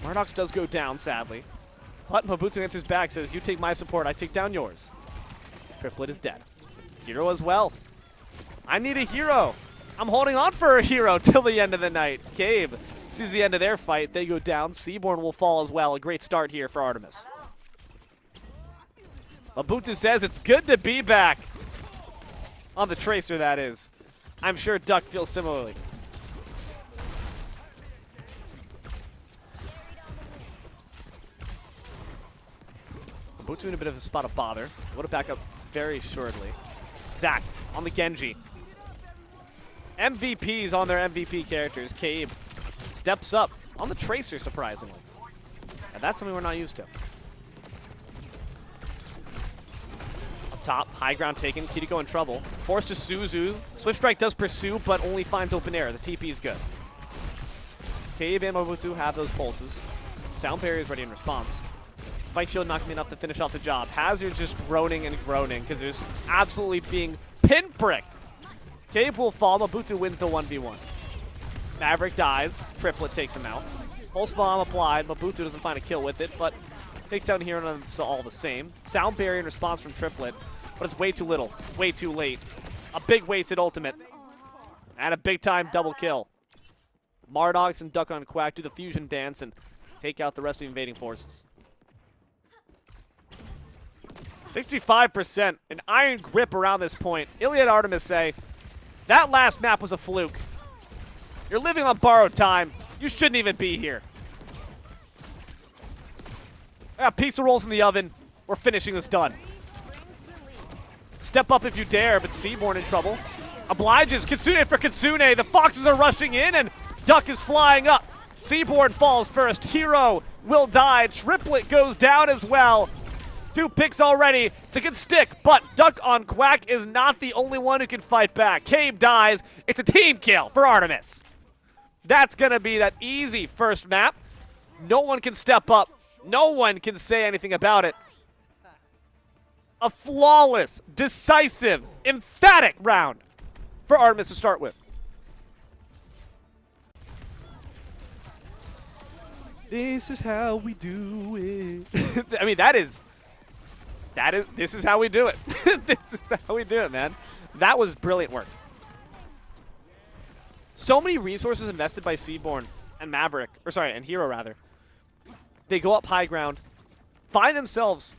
Mardox does go down, sadly. But Mobutu answers back, says, you take my support, I take down yours. Triplet is dead. Hero as well. I need a hero. I'm holding on for a hero till the end of the night. Gabe sees the end of their fight. They go down. Seaborn will fall as well. A great start here for Artemis. Mobutu says it's good to be back. On the Tracer, that is. I'm sure Duck feels similarly. Mobutu in a bit of a spot of bother. Would have back up very shortly. Zac on the Genji. MVPs on their MVP characters. Cabe steps up on the Tracer, surprisingly. And that's something we're not used to. Up top, high ground taken. Kiriko in trouble. Forced to Suzu. Swift Strike does pursue, but only finds open air. The TP is good. Cabe and Mobutu have those pulses. Sound barrier is ready in response. Spike Shield not going to be enough to finish off the job. Hazard just groaning and groaning because there's absolutely being pinpricked. Cabe will fall. Mobutu wins the 1v1. Maverick dies. Triplet takes him out. Pulse Bomb applied. Mobutu doesn't find a kill with it, but takes down Hero and it's all the same. Sound Barrier in response from Triplet, but it's way too little. Way too late. A big wasted ultimate. And a big-time double kill. Mardox and Duck on Quack do the fusion dance and take out the rest of the invading forces. 65%, an iron grip around this point. ILIAD Artemis say, that last map was a fluke. You're living on borrowed time. You shouldn't even be here. I got pizza rolls in the oven. We're finishing this done. Step up if you dare, but Seaborn in trouble. Obliges Kitsune for Kitsune. The Foxes are rushing in, and Duck is flying up. Seaborn falls first. Hero will die. Triplet goes down as well. 2 picks already. It's a good stick, but Duck on Quack is not the only one who can fight back. Cabe dies. It's a team kill for Artemis. That's going to be that easy first map. No one can step up. No one can say anything about it. A flawless, decisive, emphatic round for Artemis to start with. This is how we do it. I mean, this is how we do it. This is how we do it, man. That was brilliant work. So many resources invested by Seaborn and Maverick, or sorry, and Hero rather. They go up high ground, find themselves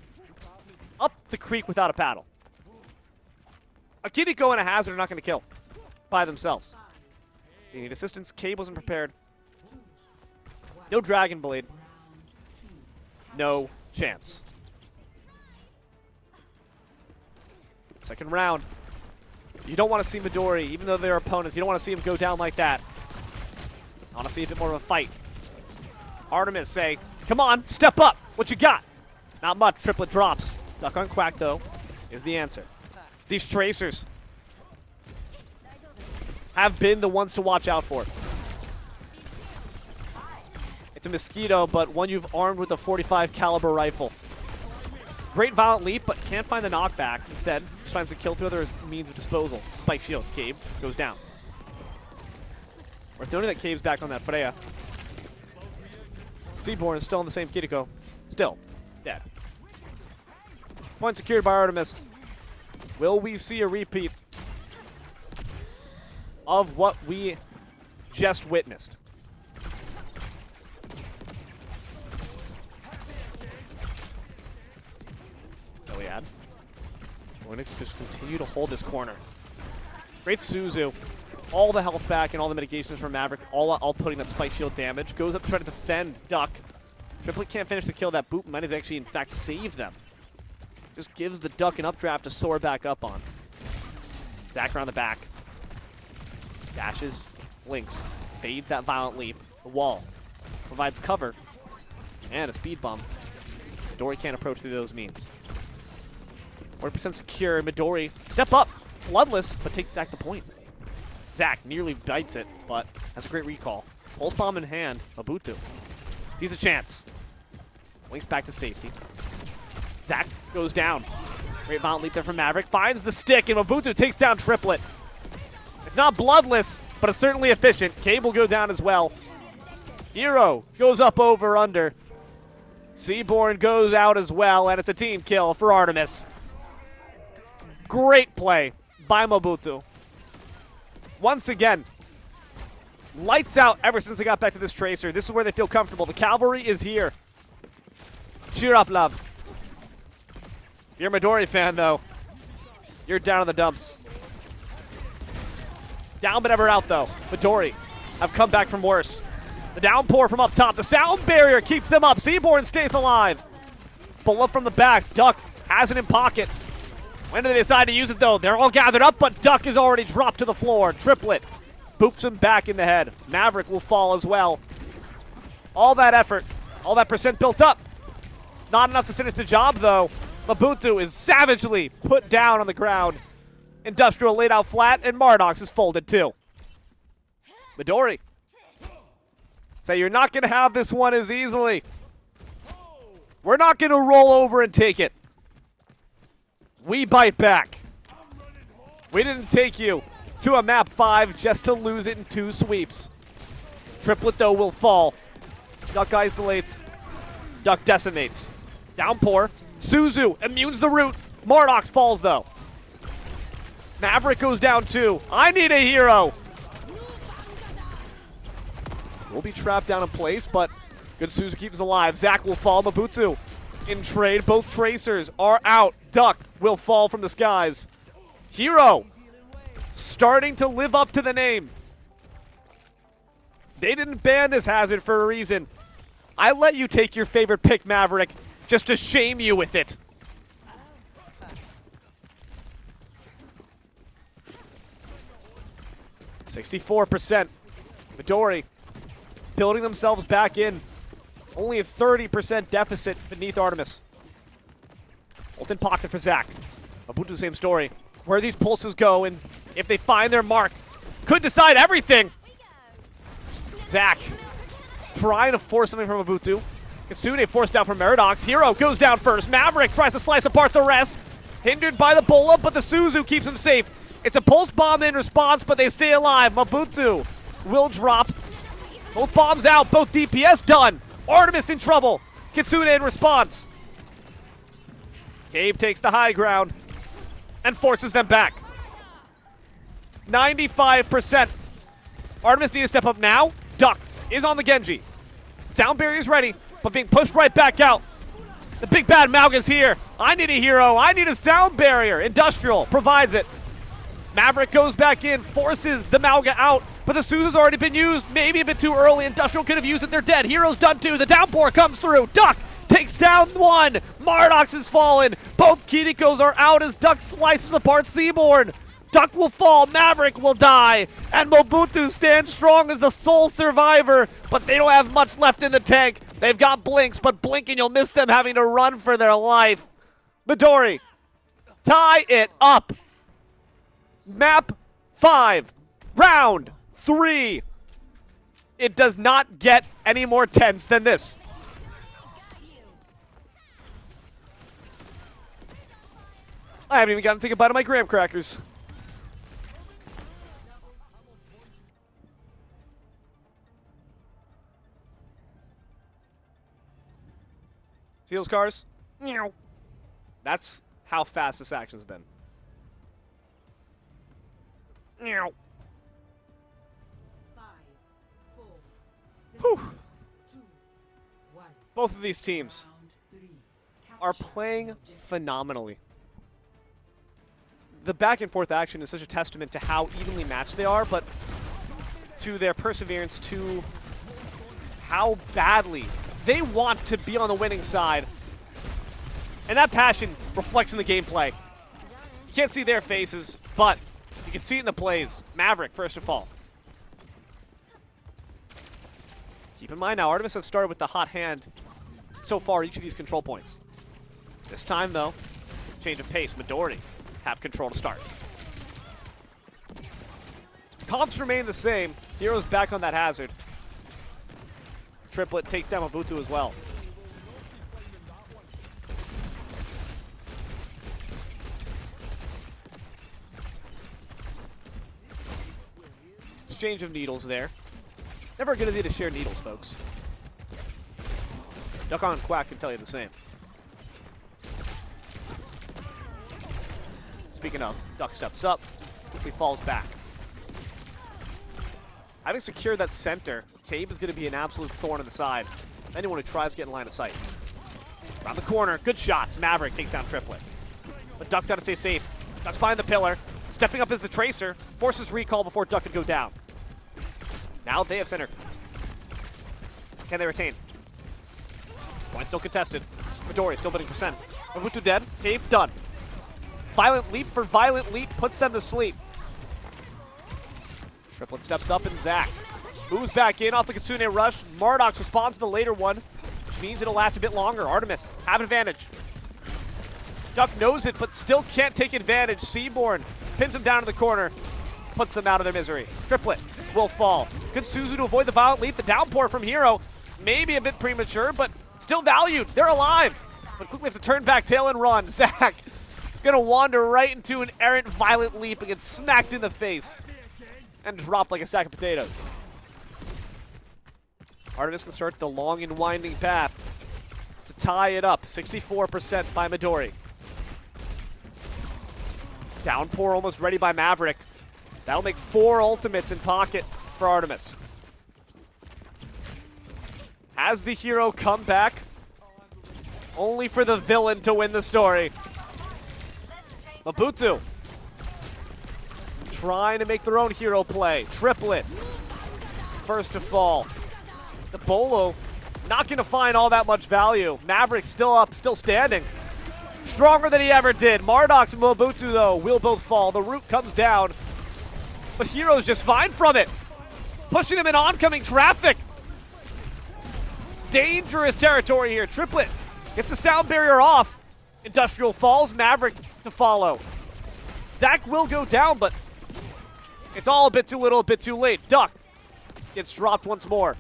up the creek without a paddle. A Kiriko and a Hazard are not going to kill by themselves. They need assistance. Cabe wasn't prepared. No Dragon Blade. No chance. Second round. You don't want to see Midori, even though they're opponents. You don't want to see him go down like that. I want to see a bit more of a fight. Artemis say, come on, step up. What you got? Not much. Triplet drops. Duck on Quack, though, is the answer. These Tracers have been the ones to watch out for. It's a Mosquito, but one you've armed with a 45 caliber rifle. Great Violent Leap, but can't find the knockback. Instead, just finds the kill through other means of disposal. Spike Shield. Cabe goes down. Worth noting that Cabe's back on that Freya. Seaborn is still in the same Kiriko. Still dead. Point secured by Artemis. Will we see a repeat of what we just witnessed? ILIAD. We're going to just continue to hold this corner. Great Suzu. All the health back and all the mitigations from Maverick, all putting that spike shield damage. Goes up to try to defend Duck. Triplet can't finish the kill. That boot might have actually, in fact, saved them. Just gives the Duck an updraft to soar back up on. Zac around the back. Dashes, blinks, fade that Violent Leap. The wall provides cover and a speed bump. Midori can't approach through those means. 40% secure. Midori, step up. Bloodless, but take back the point. Zach nearly bites it, but has a great recall. Pulse bomb in hand. Mobutu sees a chance. Winks back to safety. Zach goes down. Great violent leap there from Maverick. Finds the stick, and Mobutu takes down Triplet. It's not bloodless, but it's certainly efficient. Cable go down as well. Hero goes up over under. Seaborn goes out as well, and it's a team kill for Artemis. Great play by Mobutu. Once again, lights out ever since they got back to this Tracer. This is where they feel comfortable. The cavalry is here. Cheer up, love. If you're a Midori fan, though, you're down in the dumps. Down but never out, though. Midori have come back from worse. The downpour from up top. The sound barrier keeps them up. Seaborn stays alive. Bullet from the back. Duck has it in pocket. When do they decide to use it, though? They're all gathered up, but Duck is already dropped to the floor. Triplet boops him back in the head. Maverick will fall as well. All that effort, all that percent built up. Not enough to finish the job, though. Mobutu is savagely put down on the ground. Industrial laid out flat, and Mardox is folded too. Midori. Say you're not going to have this one as easily. We're not going to roll over and take it. We bite back. We didn't take you to a map 5 just to lose it in 2 sweeps. Triplet, though, will fall. Duck isolates. Duck decimates. Downpour. Suzu immunes the root. Mardox falls, though. Maverick goes down, too. I need a hero. We'll be trapped down in place, but good Suzu keeps us alive. Zach will fall. Mobutu in trade. Both Tracers are out. Duck will fall from the skies. Hero starting to live up to the name. They didn't ban this hazard for a reason. I let you take your favorite pick, Maverick, just to shame you with it. %64%. Midori building themselves back in. Only a 30% deficit beneath Artemis. Ult in pocket for Zach. Mobutu, same story. Where these pulses go and if they find their mark, could decide everything. Zach trying to force something from Mobutu. Kitsune forced down from Maradox. Hero goes down first. Maverick tries to slice apart the rest. Hindered by the Bola, but the Suzu keeps him safe. It's a pulse bomb in response, but they stay alive. Mobutu will drop. Both bombs out, both DPS done. Artemis in trouble. Kitsune in response. Gabe takes the high ground and forces them back. 95%. Artemis need to step up now. Duck is on the Genji. Sound barrier's ready, but being pushed right back out. The big bad Mauga's here. I need a hero. I need a sound barrier. Industrial provides it. Maverick goes back in, forces the Mauga out, but the Suzu's already been used. Maybe a bit too early. Industrial could have used it. They're dead. Hero's done too. The downpour comes through. Duck takes down one. Mardox has fallen. Both Kirikos are out as Duck slices apart Seaborn. Duck will fall. Maverick will die. And Mobutu stands strong as the sole survivor, but they don't have much left in the tank. They've got blinks, but blinking you'll miss them having to run for their life. Midori, tie it up. Map 5, round 3. It does not get any more tense than this. I haven't even gotten to take a bite of my graham crackers. See those cars? That's how fast this action's been. Whew. Both of these teams are playing phenomenally. The back and forth action is such a testament to how evenly matched they are, but to their perseverance, to how badly they want to be on the winning side. And that passion reflects in the gameplay. You can't see their faces, but you can see it in the plays. Maverick, first of all. Keep in mind now, Artemis have started with the hot hand so far each of these control points. This time, though, change of pace. Midori have control to start. Comps remain the same. Hero's back on that hazard. Triplet takes down Mobutu as well. Exchange of needles there. Never a good idea to share needles, folks. Duck on Quack can tell you the same. Speaking of, Duck steps up, quickly falls back. Having secured that center, Cabe is going to be an absolute thorn in the side. Anyone who tries to get in line of sight. Around the corner, good shots. Maverick takes down Triplet. But Duck's got to stay safe. Duck's behind the pillar. Stepping up as the Tracer. Forces recall before Duck could go down. Now they have center. Can they retain? Point still contested. Midori still bidding percent. Mobutu dead. Cabe done. Violent leap for violent leap puts them to sleep. Triplet steps up and Zach moves back in off the Kitsune rush. Mardox responds to the later one, which means it'll last a bit longer. Artemis have an advantage. Duck knows it, but still can't take advantage. Seaborn pins him down in the corner, puts them out of their misery. Triplet will fall. Good Suzu to avoid the violent leap. The downpour from Hero, maybe a bit premature, but still valued. They're alive, but quickly have to turn back, tail and run. Zach gonna wander right into an errant violent leap and get smacked in the face and dropped like a sack of potatoes. Artemis can start the long and winding path to tie it up. 64% by Midori. Downpour almost ready by Maverick. That'll make 4 ultimates in pocket for Artemis. Has the hero come back? Only for the villain to win the story. Mobutu trying to make their own hero play. Triplet first to fall. The Bolo not going to find all that much value. Maverick still up, still standing. Stronger than he ever did. Mardox and Mobutu, though, will both fall. The root comes down, but Hero's just fine from it. Pushing them in oncoming traffic. Dangerous territory here. Triplet gets the sound barrier off. Industrial falls, Maverick to follow. Zach will go down, but it's all a bit too little, a bit too late. Duck gets dropped once more.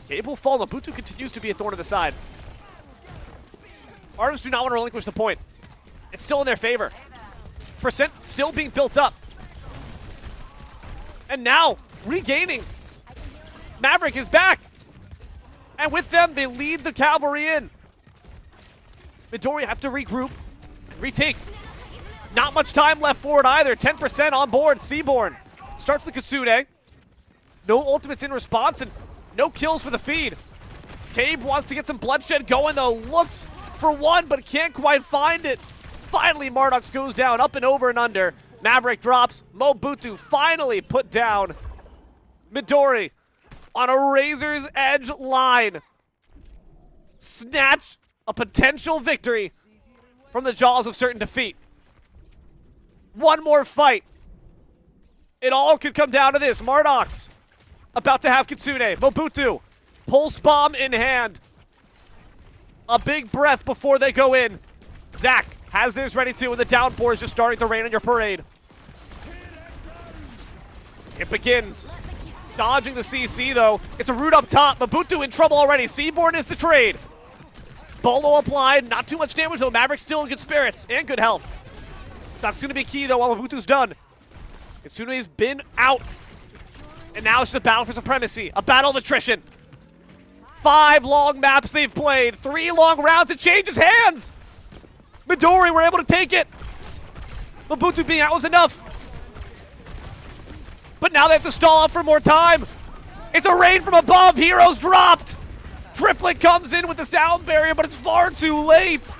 Cabe will fall. Mobutu continues to be a thorn in the side. Artemis do not want to relinquish the point. It's still in their favor. Percent still being built up. And now, regaining. Maverick is back. And with them, they lead the cavalry in. Midori have to regroup and retake. Not much time left for it either. 10% on board. Seaborn starts the Kitsune. No ultimates in response and no kills for the feed. Cabe wants to get some bloodshed going though. Looks for one but can't quite find it. Finally, Mardox goes down, up and over and under. Maverick drops. Mobutu finally put down. Midori on a razor's edge line. Snatch a potential victory from the jaws of certain defeat. One more fight. It all could come down to this. Mardox about to have Kitsune. Mobutu, pulse bomb in hand. A big breath before they go in. Zach has theirs ready too, and the downpour is just starting to rain on your parade. It begins. Dodging the CC though. It's a root up top. Mobutu in trouble already. Seaborn is the trade. Bolo applied. Not too much damage though. Maverick still in good spirits and good health. That's going to be key though while Mobutu's done. Kitsune's been out. And now it's just a battle for supremacy. A battle of attrition. 5 long maps they've played. 3 long rounds. It changes hands. Midori were able to take it. Mobutu being out was enough. But now they have to stall out for more time. It's a rain from above. Heroes dropped. Triplet comes in with the sound barrier, but it's far too late.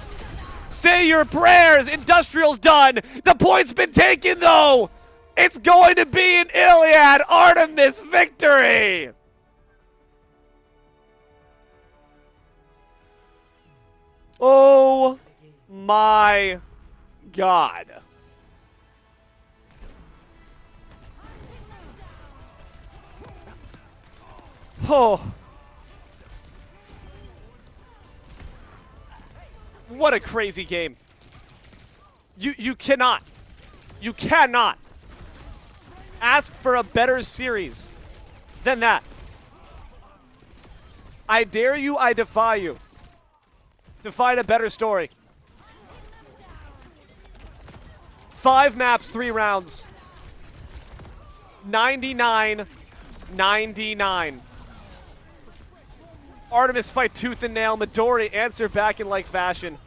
Say your prayers. Industrial's done. The point's been taken, though. It's going to be an Iliad Artemis victory. Oh my God. Oh. What a crazy game. You cannot ask for a better series than that. I dare you, I defy you to find a better story. 5 maps, 3 rounds. 99-99. Artemis fight tooth and nail. Midori answer back in like fashion.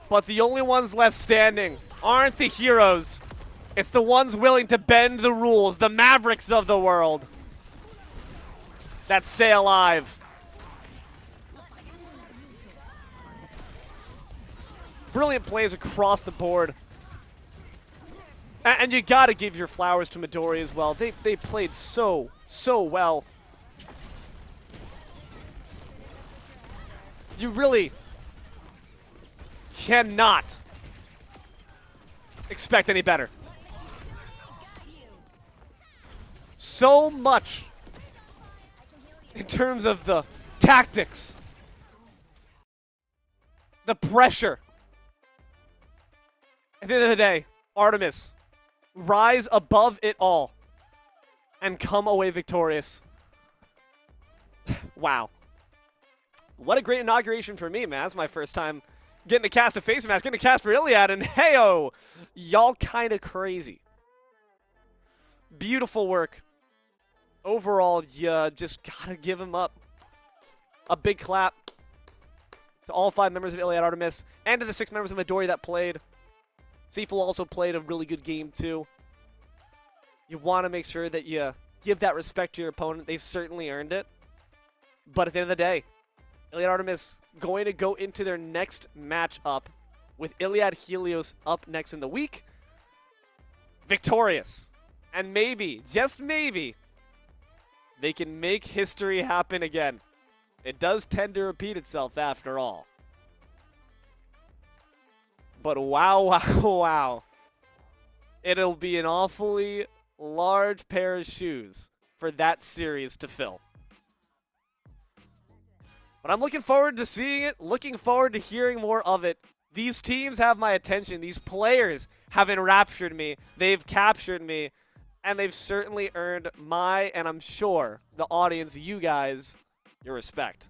But the only ones left standing aren't the heroes. It's the ones willing to bend the rules, the Mavericks of the world that stay alive. Brilliant plays across the board. And you gotta give your flowers to Midori as well. They played so well. You really cannot expect any better. So much in terms of the tactics, the pressure. At the end of the day, Artemis, rise above it all and come away victorious. Wow. What a great inauguration for me, man. That's my first time getting to cast a FACEIT match, getting to cast for Iliad, and hey-oh, y'all kind of crazy. Beautiful work. Overall, you just gotta give him up. A big clap to all 5 members of Iliad Artemis and to the 6 members of Midori that played. Seaful also played a really good game, too. You want to make sure that you give that respect to your opponent. They certainly earned it. But at the end of the day, Iliad Artemis going to go into their next matchup with Iliad Helios up next in the week. Victorious. And maybe, just maybe, they can make history happen again. It does tend to repeat itself after all. But wow. It'll be an awfully large pair of shoes for that series to fill. But I'm looking forward to seeing it, looking forward to hearing more of it. These teams have my attention. These players have enraptured me. They've captured me. And they've certainly earned my, and I'm sure, the audience, you guys, your respect.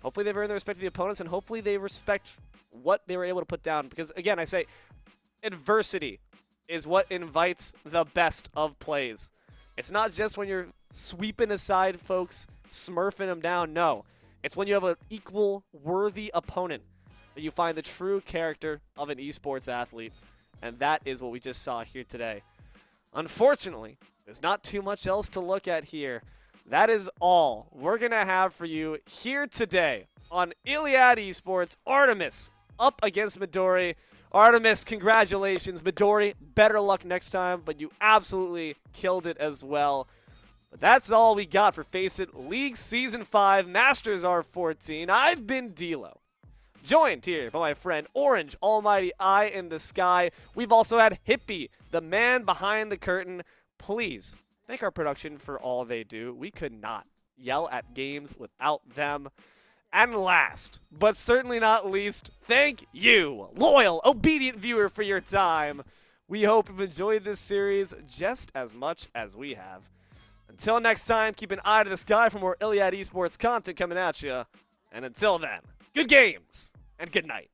Hopefully they've earned the respect of the opponents, and hopefully they respect what they were able to put down. Because, again, I say, adversity is what invites the best of plays. It's not just when you're sweeping aside folks, smurfing them down. No. It's when you have an equal, worthy opponent that you find the true character of an esports athlete. And that is what we just saw here today. Unfortunately, there's not too much else to look at here. That is all we're going to have for you here today on Iliad Esports. Artemis up against Midori. Artemis, congratulations. Midori, better luck next time, but you absolutely killed it as well. But that's all we got for FACEIT League Season 5 Masters R14. I've been D'Lo, joined here by my friend Orange Almighty Eye in the Sky. We've also had Hippie, the man behind the curtain. Please thank our production for all they do. We could not yell at games without them. And last, but certainly not least, thank you, loyal, obedient viewer, for your time. We hope you've enjoyed this series just as much as we have. Until next time, keep an eye to the sky for more Iliad Esports content coming at you. And until then, good games and good night.